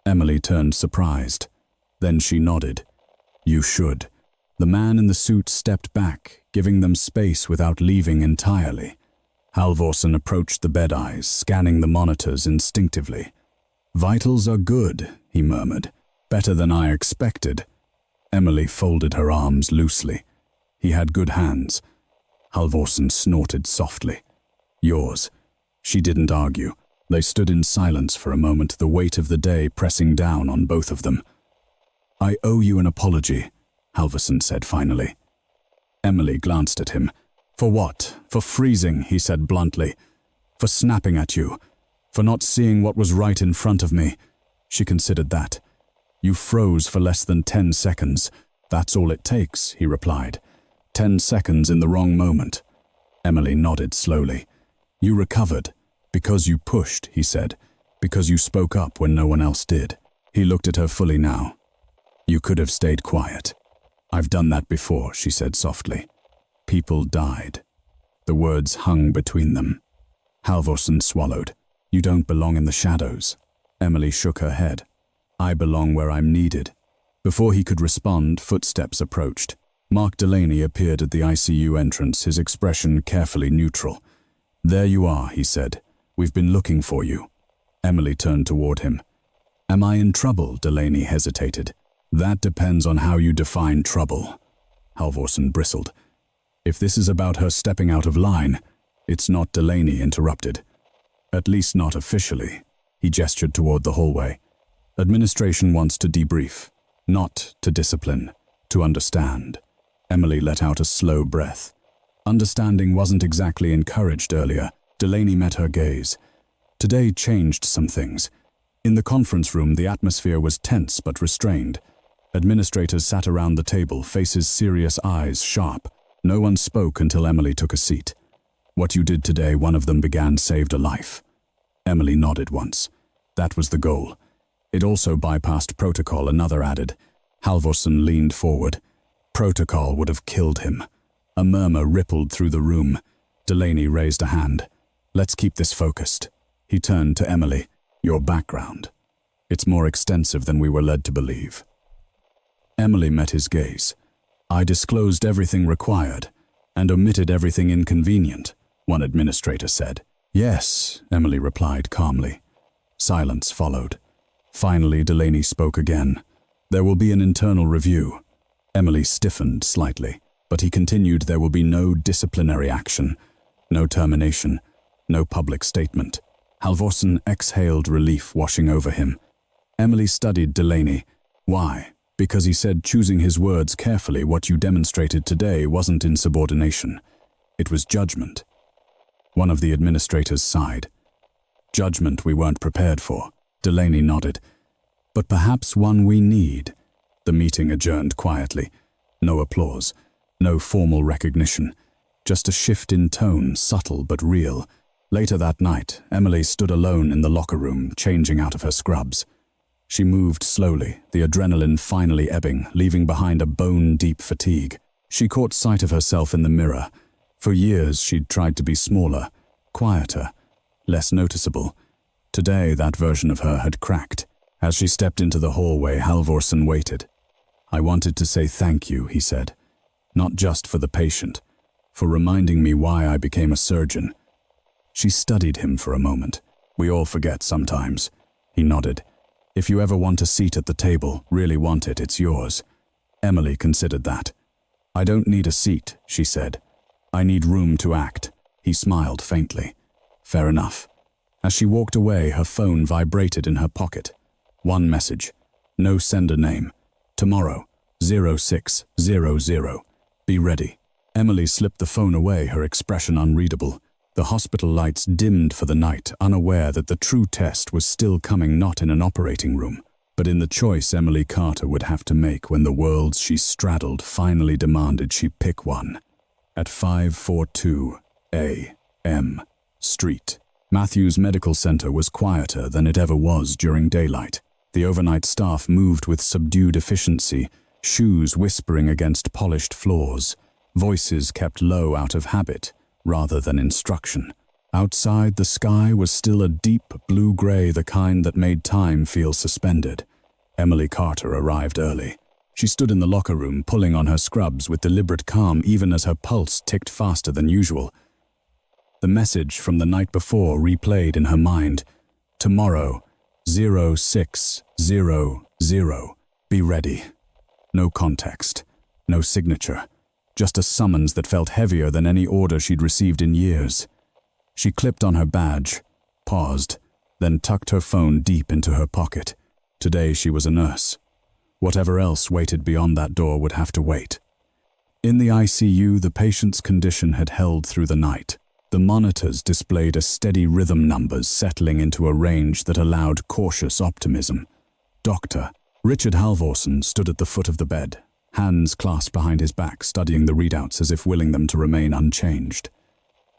Speaker 1: Emily turned surprised. Then she nodded. "You should." The man in the suit stepped back, giving them space without leaving entirely. Halvorsson approached the bed eyes, scanning the monitors instinctively. "Vitals are good," he murmured. "Better than I expected." Emily folded her arms loosely. "He had good hands." Halvorsson snorted softly. "Yours." She didn't argue. They stood in silence for a moment, the weight of the day pressing down on both of them. I owe you an apology, Halvorson said finally. Emily glanced at him. For what? For freezing, he said bluntly. For snapping at you. For not seeing what was right in front of me. She considered that. You froze for less than 10 seconds. That's all it takes, he replied. 10 seconds in the wrong moment. Emily nodded slowly. You recovered. Because you pushed, he said. Because you spoke up when no one else did. He looked at her fully now. You could have stayed quiet. I've done that before, she said softly. People died. The words hung between them. Halvorson swallowed. You don't belong in the shadows. Emily shook her head. I belong where I'm needed. Before he could respond, footsteps approached. Mark Delaney appeared at the ICU entrance, his expression carefully neutral. There you are, he said. We've been looking for you. Emily turned toward him. Am I in trouble? Delaney hesitated. That depends on how you define trouble. Halvorson bristled. If this is about her stepping out of line, it's not. Delaney interrupted. At least not officially. He gestured toward the hallway. Administration wants to debrief, not to discipline, to understand. Emily let out a slow breath. Understanding wasn't exactly encouraged earlier. Delaney met her gaze. Today changed some things. In the conference room, the atmosphere was tense but restrained. Administrators sat around the table, faces serious, eyes sharp. No one spoke until Emily took a seat. What you did today, one of them began, saved a life. Emily nodded once. That was the goal. It also bypassed protocol, another added. Halvorson leaned forward. Protocol would have killed him. A murmur rippled through the room. Delaney raised a hand. Let's keep this focused. He turned to Emily. Your background. It's more extensive than we were led to believe. Emily met his gaze. I disclosed everything required and omitted everything inconvenient, one administrator said. Yes, Emily replied calmly. Silence followed. Finally, Delaney spoke again. There will be an internal review. Emily stiffened slightly, but he continued, there will be no disciplinary action, no termination, no public statement. Halvorson exhaled, relief washing over him. Emily studied Delaney. Why? Because he said, choosing his words carefully, what you demonstrated today wasn't insubordination. It was judgment. One of the administrators sighed. Judgment we weren't prepared for. Delaney nodded. But perhaps one we need. The meeting adjourned quietly. No applause. No formal recognition. Just a shift in tone, subtle but real. Later that night, Emily stood alone in the locker room, changing out of her scrubs. She moved slowly, the adrenaline finally ebbing, leaving behind a bone-deep fatigue. She caught sight of herself in the mirror. For years, she'd tried to be smaller, quieter, less noticeable. Today, that version of her had cracked. As she stepped into the hallway, Halvorson waited. I wanted to say thank you, he said. Not just for the patient, for reminding me why I became a surgeon. She studied him for a moment. We all forget sometimes. He nodded. If you ever want a seat at the table, really want it, it's yours. Emily considered that. I don't need a seat, she said. I need room to act. He smiled faintly. Fair enough. As she walked away, her phone vibrated in her pocket. One message. No sender name. Tomorrow, 0600. Be ready. Emily slipped the phone away, her expression unreadable. The hospital lights dimmed for the night, unaware that the true test was still coming, not in an operating room, but in the choice Emily Carter would have to make when the worlds she straddled finally demanded she pick one. At 5:42 a.m. Street, Matthews Medical Center was quieter than it ever was during daylight. The overnight staff moved with subdued efficiency, shoes whispering against polished floors, voices kept low out of habit rather than instruction. Outside, the sky was still a deep blue-gray, the kind that made time feel suspended. Emily Carter arrived early. She stood in the locker room, pulling on her scrubs with deliberate calm, even as her pulse ticked faster than usual. The message from the night before replayed in her mind. Tomorrow, 0600. Be ready. No context, no signature, just a summons that felt heavier than any order she'd received in years. She clipped on her badge, paused, then tucked her phone deep into her pocket. Today she was a nurse. Whatever else waited beyond that door would have to wait. In the ICU, the patient's condition had held through the night. The monitors displayed a steady rhythm numbers settling into a range that allowed cautious optimism. Dr. Richard Halvorsen stood at the foot of the bed, hands clasped behind his back, studying the readouts as if willing them to remain unchanged.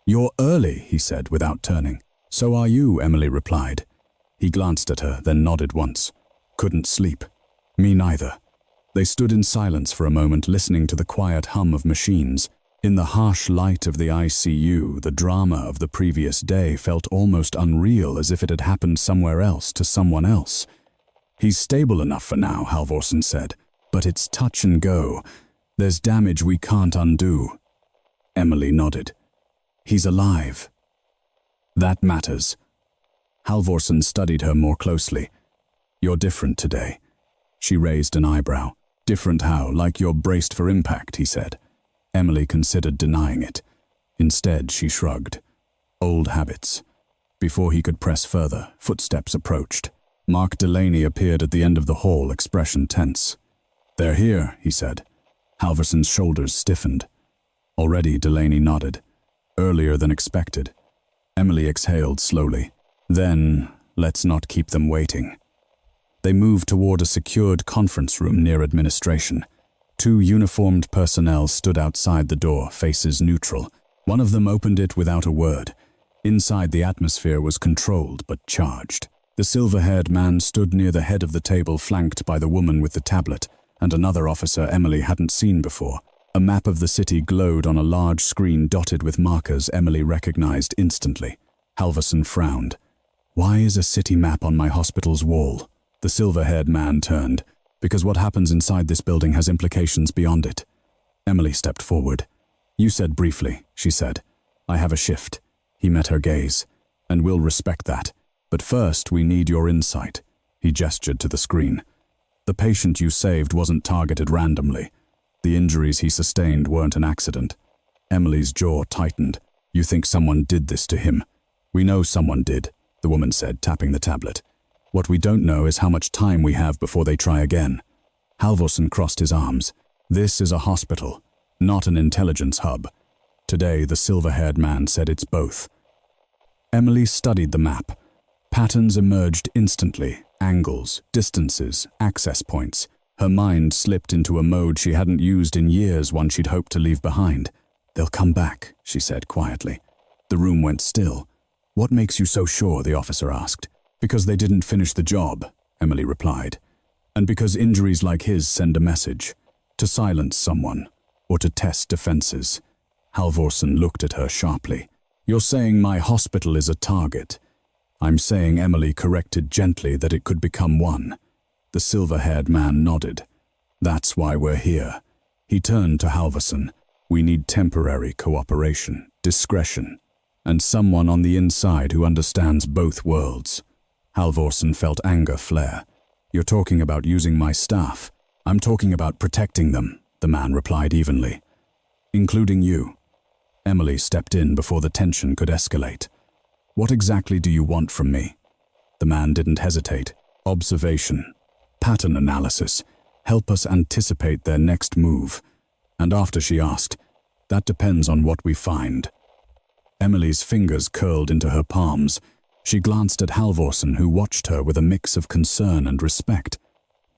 Speaker 1: "You're early," he said without turning. "So are you," Emily replied. He glanced at her, then nodded once. "Couldn't sleep." "Me neither." They stood in silence for a moment, listening to the quiet hum of machines. In the harsh light of the ICU, the drama of the previous day felt almost unreal, as if it had happened somewhere else to someone else. "He's stable enough for now," Halvorsen said, "but it's touch and go. There's damage we can't undo." Emily nodded. "He's alive." "That matters." Halvorsen studied her more closely. "You're different today." She raised an eyebrow. "Different how? Like you're braced for impact," he said. Emily considered denying it. Instead, she shrugged. Old habits. Before he could press further, footsteps approached. Mark Delaney appeared at the end of the hall, expression tense. "They're here," he said. Halvorsen's shoulders stiffened. Already, Delaney nodded. Earlier than expected. Emily exhaled slowly. Then, let's not keep them waiting. They moved toward a secured conference room near administration. 2 uniformed personnel stood outside the door, faces neutral. One of them opened it without a word. Inside, the atmosphere was controlled but charged. The silver-haired man stood near the head of the table, flanked by the woman with the tablet, and another officer Emily hadn't seen before. A map of the city glowed on a large screen dotted with markers Emily recognized instantly. Halvorsen frowned. "Why is a city map on my hospital's wall?" The silver-haired man turned. "Because what happens inside this building has implications beyond it." Emily stepped forward. "You said briefly," she said. "I have a shift." He met her gaze. "And we'll respect that. But first, we need your insight." He gestured to the screen. "The patient you saved wasn't targeted randomly. The injuries he sustained weren't an accident." Emily's jaw tightened. "You think someone did this to him?" "We know someone did," the woman said, tapping the tablet. "What we don't know is how much time we have before they try again." Halvorsen crossed his arms. "This is a hospital, not an intelligence hub." Today, the silver-haired man said it's both. Emily studied the map. Patterns emerged instantly, angles, distances, access points. Her mind slipped into a mode she hadn't used in years, one she'd hoped to leave behind. "They'll come back," she said quietly. The room went still. "What makes you so sure?" the officer asked. "Because they didn't finish the job," Emily replied. "And because injuries like his send a message, to silence someone, or to test defenses." Halvorsen looked at her sharply. "You're saying my hospital is a target." "I'm saying," Emily corrected gently, "that it could become one." The silver-haired man nodded. "That's why we're here." He turned to Halvorsen. "We need temporary cooperation, discretion, and someone on the inside who understands both worlds." Halvorsen felt anger flare. "You're talking about using my staff." "I'm talking about protecting them," the man replied evenly. "Including you." Emily stepped in before the tension could escalate. "What exactly do you want from me?" The man didn't hesitate. "Observation, pattern analysis, help us anticipate their next move." And after she asked, "That depends on what we find." Emily's fingers curled into her palms. She glanced at Halvorsen, who watched her with a mix of concern and respect.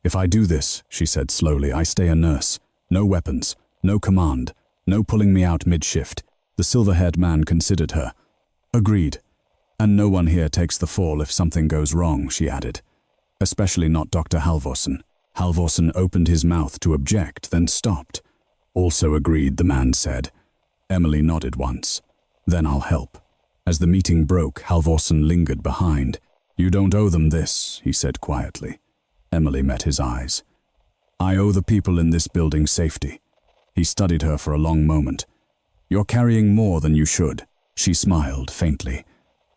Speaker 1: "If I do this," she said slowly, "I stay a nurse. No weapons, no command, no pulling me out mid-shift." The silver-haired man considered her. "Agreed. And no one here takes the fall if something goes wrong," she added. "Especially not Dr. Halvorsen." Halvorsen opened his mouth to object, then stopped. "Also agreed," the man said. Emily nodded once. "Then I'll help." As the meeting broke, Halvorsen lingered behind. "You don't owe them this," he said quietly. Emily met his eyes. "I owe the people in this building safety." He studied her for a long moment. "You're carrying more than you should." She smiled faintly.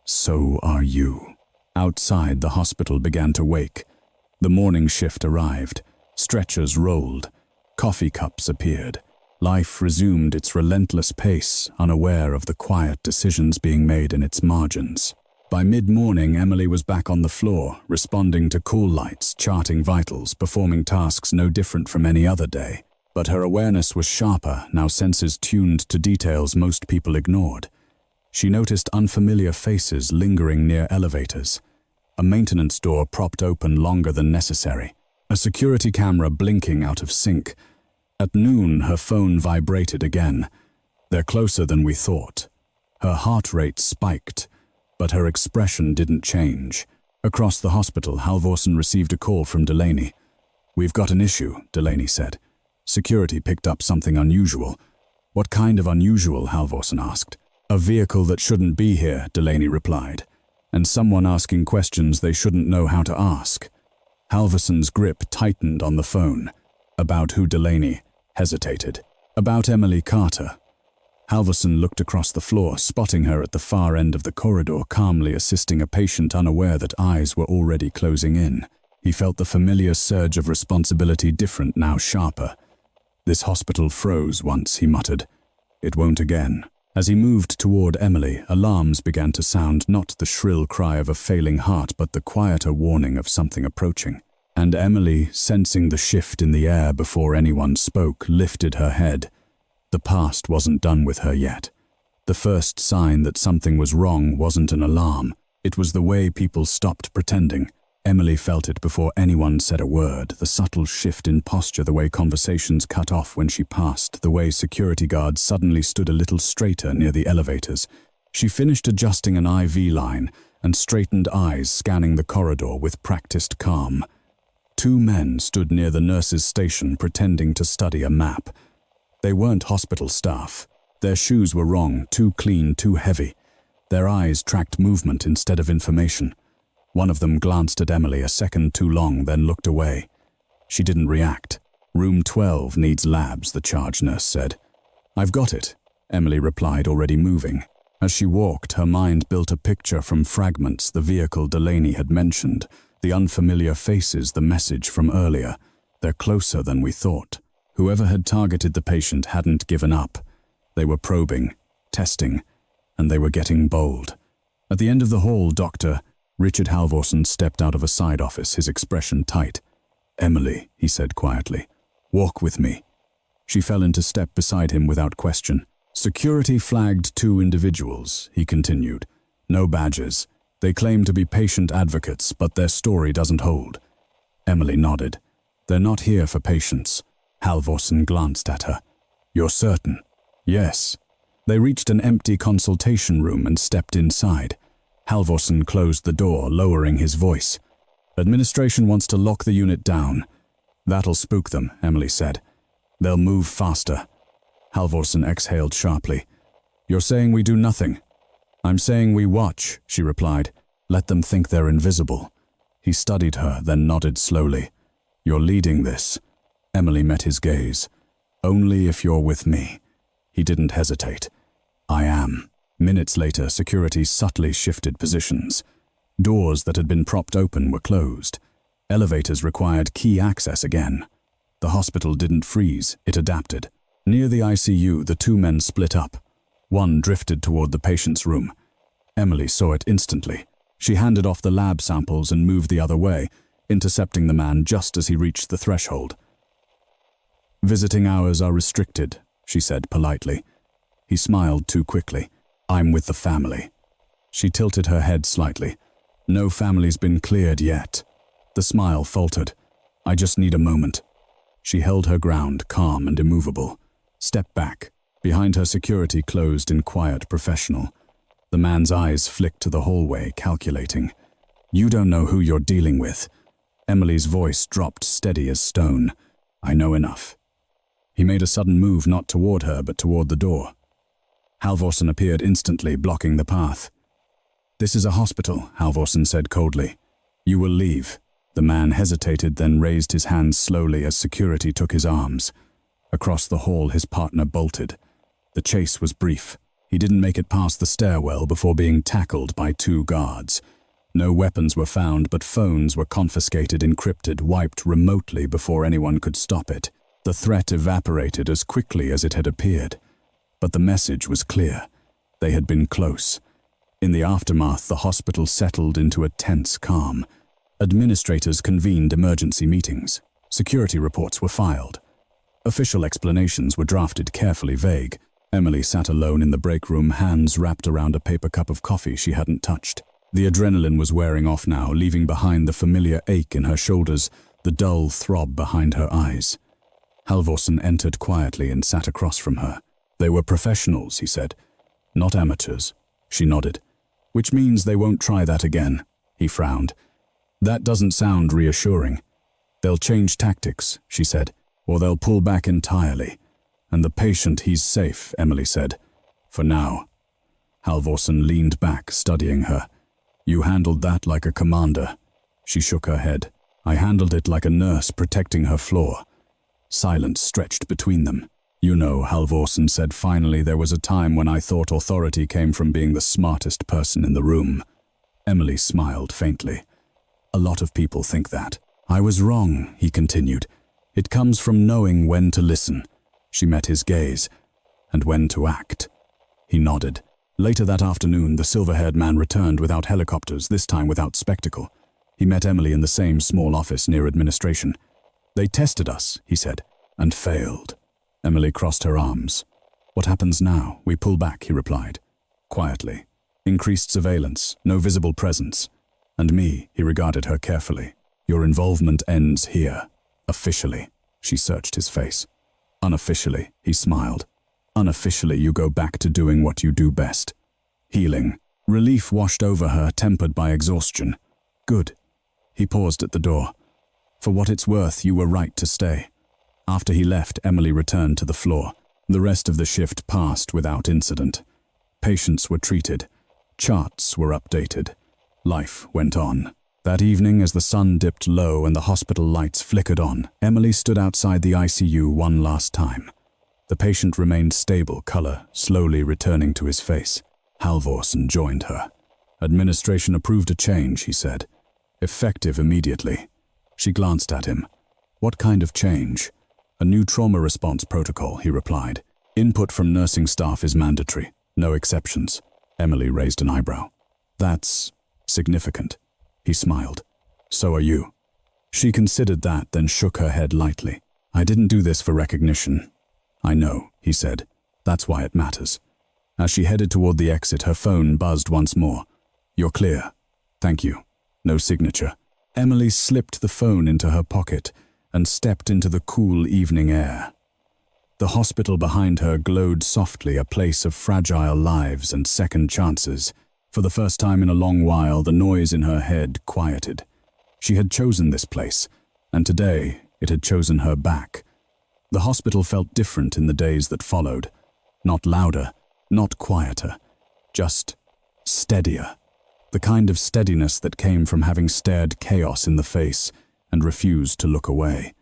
Speaker 1: "So are you." Outside, the hospital began to wake. The morning shift arrived. Stretchers rolled. Coffee cups appeared. Life resumed its relentless pace, unaware of the quiet decisions being made in its margins. By mid-morning, Emily was back on the floor, responding to call lights, charting vitals, performing tasks no different from any other day. But her awareness was sharper, now senses tuned to details most people ignored. She noticed unfamiliar faces lingering near elevators, a maintenance door propped open longer than necessary, a security camera blinking out of sync. At noon, her phone vibrated again. They're closer than we thought. Her heart rate spiked, but her expression didn't change. Across the hospital, Halvorsen received a call from Delaney. "We've got an issue," Delaney said. Security picked up something unusual. "What kind of unusual?" Halvorsen asked. "A vehicle that shouldn't be here," Delaney replied, "and someone asking questions they shouldn't know how to ask." Halvorsen's grip tightened on the phone. About who? Delaney hesitated. "About Emily Carter." Halvorsen looked across the floor, spotting her at the far end of the corridor, calmly assisting a patient, unaware that eyes were already closing in. He felt the familiar surge of responsibility, different now, sharper. "This hospital froze once," he muttered. "It won't again." As he moved toward Emily, alarms began to sound, not the shrill cry of a failing heart, but the quieter warning of something approaching. And Emily, sensing the shift in the air before anyone spoke, lifted her head. The past wasn't done with her yet. The first sign that something was wrong wasn't an alarm. It was the way people stopped pretending. Emily felt it before anyone said a word, the subtle shift in posture, the way conversations cut off when she passed, the way security guards suddenly stood a little straighter near the elevators. She finished adjusting an IV line and straightened eyes scanning the corridor with practiced calm. Two men stood near the nurse's station pretending to study a map. They weren't hospital staff. Their shoes were wrong, too clean, too heavy. Their eyes tracked movement instead of information. One of them glanced at Emily a second too long, then looked away. She didn't react. "Room 12 needs labs," the charge nurse said. "I've got it," Emily replied, already moving. As she walked, her mind built a picture from fragments, the vehicle Delaney had mentioned, the unfamiliar faces, the message from earlier. "They're closer than we thought." Whoever had targeted the patient hadn't given up. They were probing, testing, and they were getting bold. At the end of the hall, Dr. Richard Halvorsen stepped out of a side office, his expression tight. "Emily," he said quietly, "walk with me." She fell into step beside him without question. "Security flagged 2 individuals," he continued. "No badges. They claim to be patient advocates, but their story doesn't hold." Emily nodded. "They're not here for patients." Halvorsen glanced at her. "You're certain?" "Yes." They reached an empty consultation room and stepped inside. Halvorsen closed the door, lowering his voice. "Administration wants to lock the unit down." "That'll spook them," Emily said. "They'll move faster." Halvorsen exhaled sharply. "You're saying we do nothing?" "I'm saying we watch," she replied. "Let them think they're invisible." He studied her, then nodded slowly. "You're leading this." Emily met his gaze. "Only if you're with me." He didn't hesitate. "I am." Minutes later, security subtly shifted positions. Doors that had been propped open were closed. Elevators required key access again. The hospital didn't freeze, it adapted. Near the ICU, the 2 men split up. One drifted toward the patient's room. Emily saw it instantly. She handed off the lab samples and moved the other way, intercepting the man just as he reached the threshold. "Visiting hours are restricted," she said politely. He smiled too quickly. "I'm with the family." She tilted her head slightly. "No family's been cleared yet." The smile faltered. "I just need a moment." She held her ground, calm and immovable. Step back. Behind her, security closed in quiet, professional. The man's eyes flicked to the hallway, calculating. "You don't know who you're dealing with." Emily's voice dropped steady as stone. "I know enough." He made a sudden move, not toward her, but toward the door. Halvorsen appeared instantly, blocking the path. "This is a hospital," Halvorsen said coldly. "You will leave." The man hesitated, then raised his hands slowly as security took his arms. Across the hall, his partner bolted. The chase was brief. He didn't make it past the stairwell before being tackled by 2 guards. No weapons were found, but phones were confiscated, encrypted, wiped remotely before anyone could stop it. The threat evaporated as quickly as it had appeared. But the message was clear. They had been close. In the aftermath, the hospital settled into a tense calm. Administrators convened emergency meetings. Security reports were filed. Official explanations were drafted, carefully vague. Emily sat alone in the break room, hands wrapped around a paper cup of coffee she hadn't touched. The adrenaline was wearing off now, leaving behind the familiar ache in her shoulders, the dull throb behind her eyes. Halvorsen entered quietly and sat across from her. They were professionals, he said. Not amateurs. She nodded. Which means they won't try that again. He frowned. That doesn't sound reassuring. They'll change tactics, she said, or they'll pull back entirely. And the patient, he's safe, Emily said. For now. Halvorsen leaned back, studying her. You handled that like a commander. She shook her head. I handled it like a nurse protecting her floor. Silence stretched between them. You know, Halvorsen said finally, there was a time when I thought authority came from being the smartest person in the room. Emily smiled faintly. A lot of people think that. I was wrong, he continued. It comes from knowing when to listen. She met his gaze. And when to act. He nodded. Later that afternoon, the silver-haired man returned without helicopters, this time without spectacle. He met Emily in the same small office near administration. They tested us, he said, and failed. Emily crossed her arms. What happens now? We pull back, he replied. Quietly. Increased surveillance, no visible presence. And me, he regarded her carefully. Your involvement ends here. Officially. She searched his face. Unofficially, he smiled. Unofficially, you go back to doing what you do best. Healing. Relief washed over her, tempered by exhaustion. Good. He paused at the door. For what it's worth, you were right to stay. After he left, Emily returned to the floor. The rest of the shift passed without incident. Patients were treated. Charts were updated. Life went on. That evening, as the sun dipped low and the hospital lights flickered on, Emily stood outside the ICU one last time. The patient remained stable, color slowly returning to his face. Halvorsen joined her. Administration approved a change, he said. Effective immediately. She glanced at him. What kind of change? A new trauma response protocol, he replied. Input from nursing staff is mandatory. No exceptions. Emily raised an eyebrow. That's significant. He smiled. So are you. She considered that, then shook her head lightly. I didn't do this for recognition. I know, he said. That's why it matters. As she headed toward the exit, her phone buzzed once more. You're clear. Thank you. No signature. Emily slipped the phone into her pocket and stepped into the cool evening air. The hospital behind her glowed softly, a place of fragile lives and second chances. For the first time in a long while, the noise in her head quieted. She had chosen this place, and today it had chosen her back. The hospital felt different in the days that followed. Not louder, not quieter, just steadier. The kind of steadiness that came from having stared chaos in the face and refused to look away.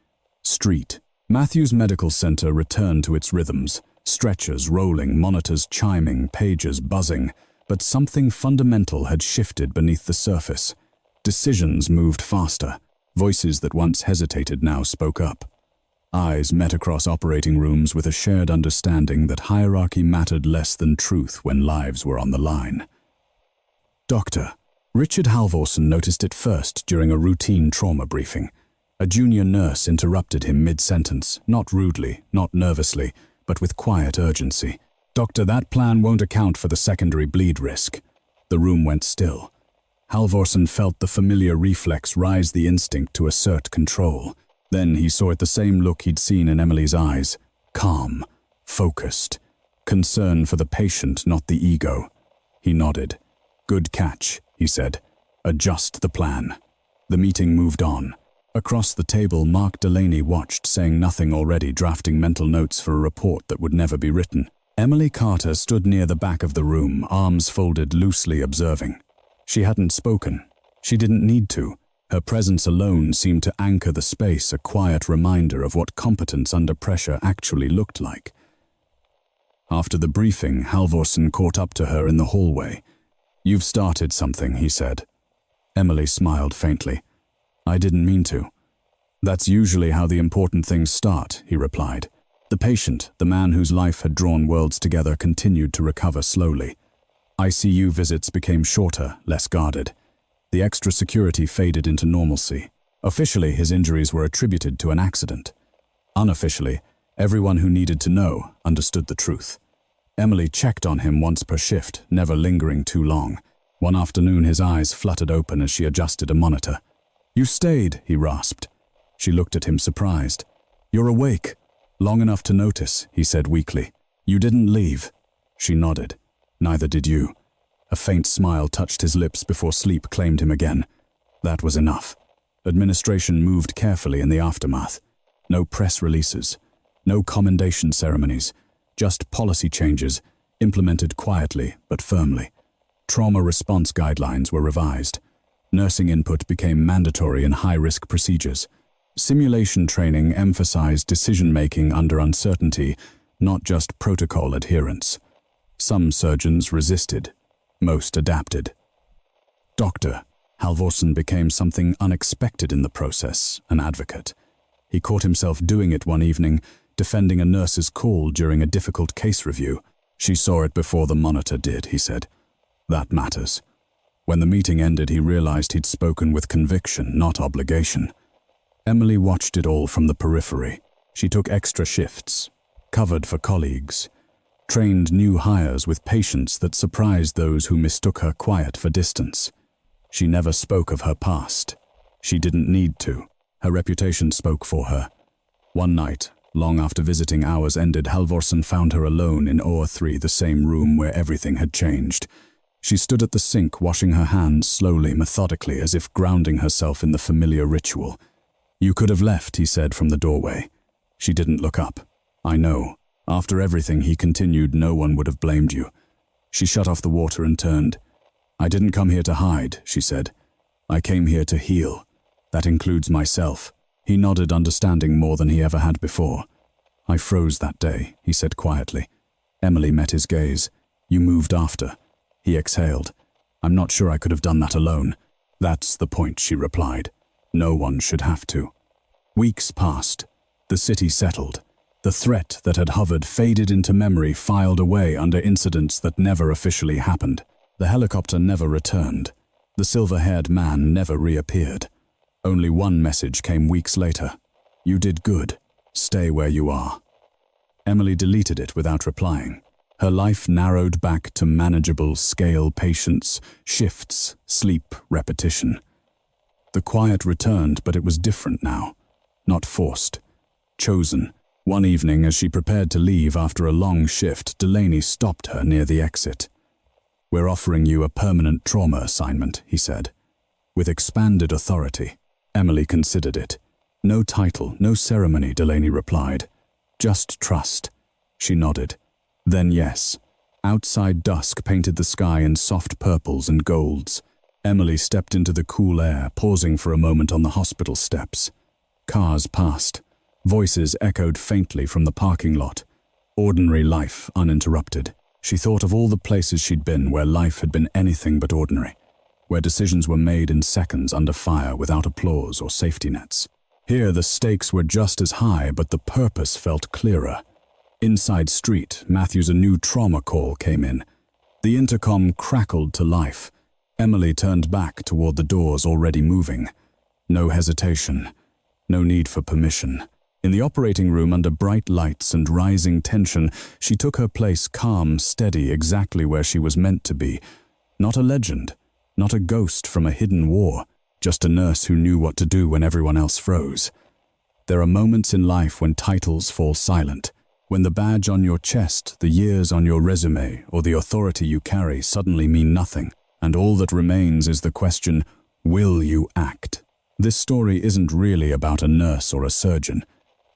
Speaker 1: Street. Matthews Medical Center returned to its rhythms, stretchers rolling, monitors chiming, pages buzzing, but something fundamental had shifted beneath the surface. Decisions moved faster. Voices that once hesitated now spoke up. Eyes met across operating rooms with a shared understanding that hierarchy mattered less than truth when lives were on the line. Doctor. Richard Halvorsen noticed it first during a routine trauma briefing. A junior nurse interrupted him mid-sentence, not rudely, not nervously, but with quiet urgency. Doctor, that plan won't account for the secondary bleed risk. The room went still. Halvorsen felt the familiar reflex rise, the instinct to assert control. Then he saw it, the same look he'd seen in Emily's eyes. Calm, focused, concern for the patient, not the ego. He nodded. Good catch, he said. Adjust the plan. The meeting moved on. Across the table, Mark Delaney watched, saying nothing already, drafting mental notes for a report that would never be written. Emily Carter stood near the back of the room, arms folded loosely, observing. She hadn't spoken. She didn't need to. Her presence alone seemed to anchor the space, a quiet reminder of what competence under pressure actually looked like. After the briefing, Halvorsen caught up to her in the hallway. You've started something, he said. Emily smiled faintly. I didn't mean to. That's usually how the important things start, he replied. The patient, the man whose life had drawn worlds together, continued to recover slowly. ICU visits became shorter, less guarded. The extra security faded into normalcy. Officially, his injuries were attributed to an accident. Unofficially, everyone who needed to know understood the truth. Emily checked on him once per shift, never lingering too long. One afternoon, his eyes fluttered open as she adjusted a monitor. "You stayed," he rasped. She looked at him surprised. "You're awake." "Long enough to notice," he said weakly. "You didn't leave." She nodded. "Neither did you." A faint smile touched his lips before sleep claimed him again. That was enough. Administration moved carefully in the aftermath. No press releases, no commendation ceremonies, just policy changes, implemented quietly but firmly. Trauma response guidelines were revised. Nursing input became mandatory in high-risk procedures. Simulation training emphasized decision-making under uncertainty, not just protocol adherence. Some surgeons resisted. Most adapted. Dr. Halvorsen became something unexpected in the process, an advocate. He caught himself doing it one evening, defending a nurse's call during a difficult case review. "She saw it before the monitor did," he said. "That matters." When the meeting ended, he realized he'd spoken with conviction, not obligation. Emily watched it all from the periphery. She took extra shifts, covered for colleagues, trained new hires with patience that surprised those who mistook her quiet for distance. She never spoke of her past. She didn't need to. Her reputation spoke for her. One night, long after visiting hours ended, Halvorsen found her alone in OR3, the same room where everything had changed. She stood at the sink, washing her hands slowly, methodically, as if grounding herself in the familiar ritual. "You could have left," he said from the doorway. She didn't look up. "I know. After everything," he continued, "no one would have blamed you." She shut off the water and turned. "I didn't come here to hide," she said. "I came here to heal. That includes myself." He nodded, understanding more than he ever had before. "I froze that day," he said quietly. Emily met his gaze. "You moved after." He exhaled. "I'm not sure I could have done that alone." "That's the point," she replied. "No one should have to." Weeks passed. The city settled. The threat that had hovered faded into memory, filed away under incidents that never officially happened. The helicopter never returned. The silver-haired man never reappeared. Only one message came weeks later. "You did good. Stay where you are." Emily deleted it without replying. Her life narrowed back to manageable scale patience, shifts, sleep, repetition. The quiet returned, but it was different now. Not forced. Chosen. One evening, as she prepared to leave after a long shift, Delaney stopped her near the exit. "We're offering you a permanent trauma assignment," he said. With expanded authority. Emily considered it. "No title, no ceremony," Delaney replied. "Just trust." She nodded. Then yes. Outside dusk painted the sky in soft purples and golds. Emily stepped into the cool air, pausing for a moment on the hospital steps. Cars passed. Voices echoed faintly from the parking lot. Ordinary life uninterrupted. She thought of all the places she'd been where life had been anything but ordinary, where decisions were made in seconds under fire without applause or safety nets. Here the stakes were just as high, but the purpose felt clearer. Inside street, Matthews, a new trauma call came in. The intercom crackled to life. Emily turned back toward the doors already moving. No hesitation. No need for permission. In the operating room, under bright lights and rising tension, she took her place calm, steady, exactly where she was meant to be. Not a legend, not a ghost from a hidden war, just a nurse who knew what to do when everyone else froze. There are moments in life when titles fall silent, when the badge on your chest, the years on your resume, or the authority you carry suddenly mean nothing, and all that remains is the question, will you act? This story isn't really about a nurse or a surgeon.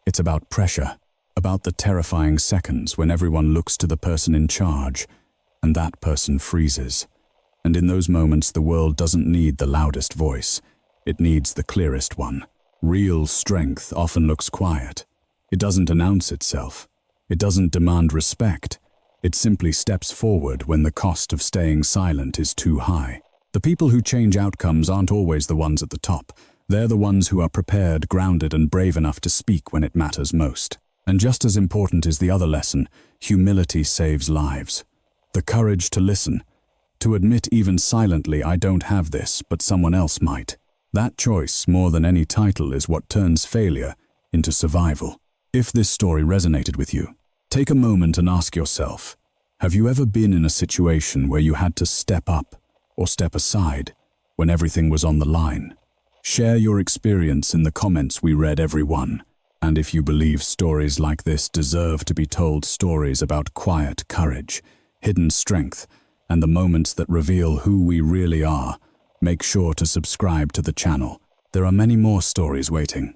Speaker 1: It's about pressure, about the terrifying seconds when everyone looks to the person in charge, and that person freezes. And in those moments, the world doesn't need the loudest voice. It needs the clearest one. Real strength often looks quiet. It doesn't announce itself. It doesn't demand respect. It simply steps forward when the cost of staying silent is too high. The people who change outcomes aren't always the ones at the top. They're the ones who are prepared, grounded, and brave enough to speak when it matters most. And just as important is the other lesson: humility saves lives. The courage to listen, To admit even silently I don't have this, but someone else might. That choice, more than any title, is what turns failure into survival. If this story resonated with you, take a moment and ask yourself, have you ever been in a situation where you had to step up or step aside when everything was on the line? Share your experience in the comments. We read every one. And if you believe stories like this deserve to be told, stories about quiet courage, hidden strength, and the moments that reveal who we really are, make sure to subscribe to the channel. There are many more stories waiting.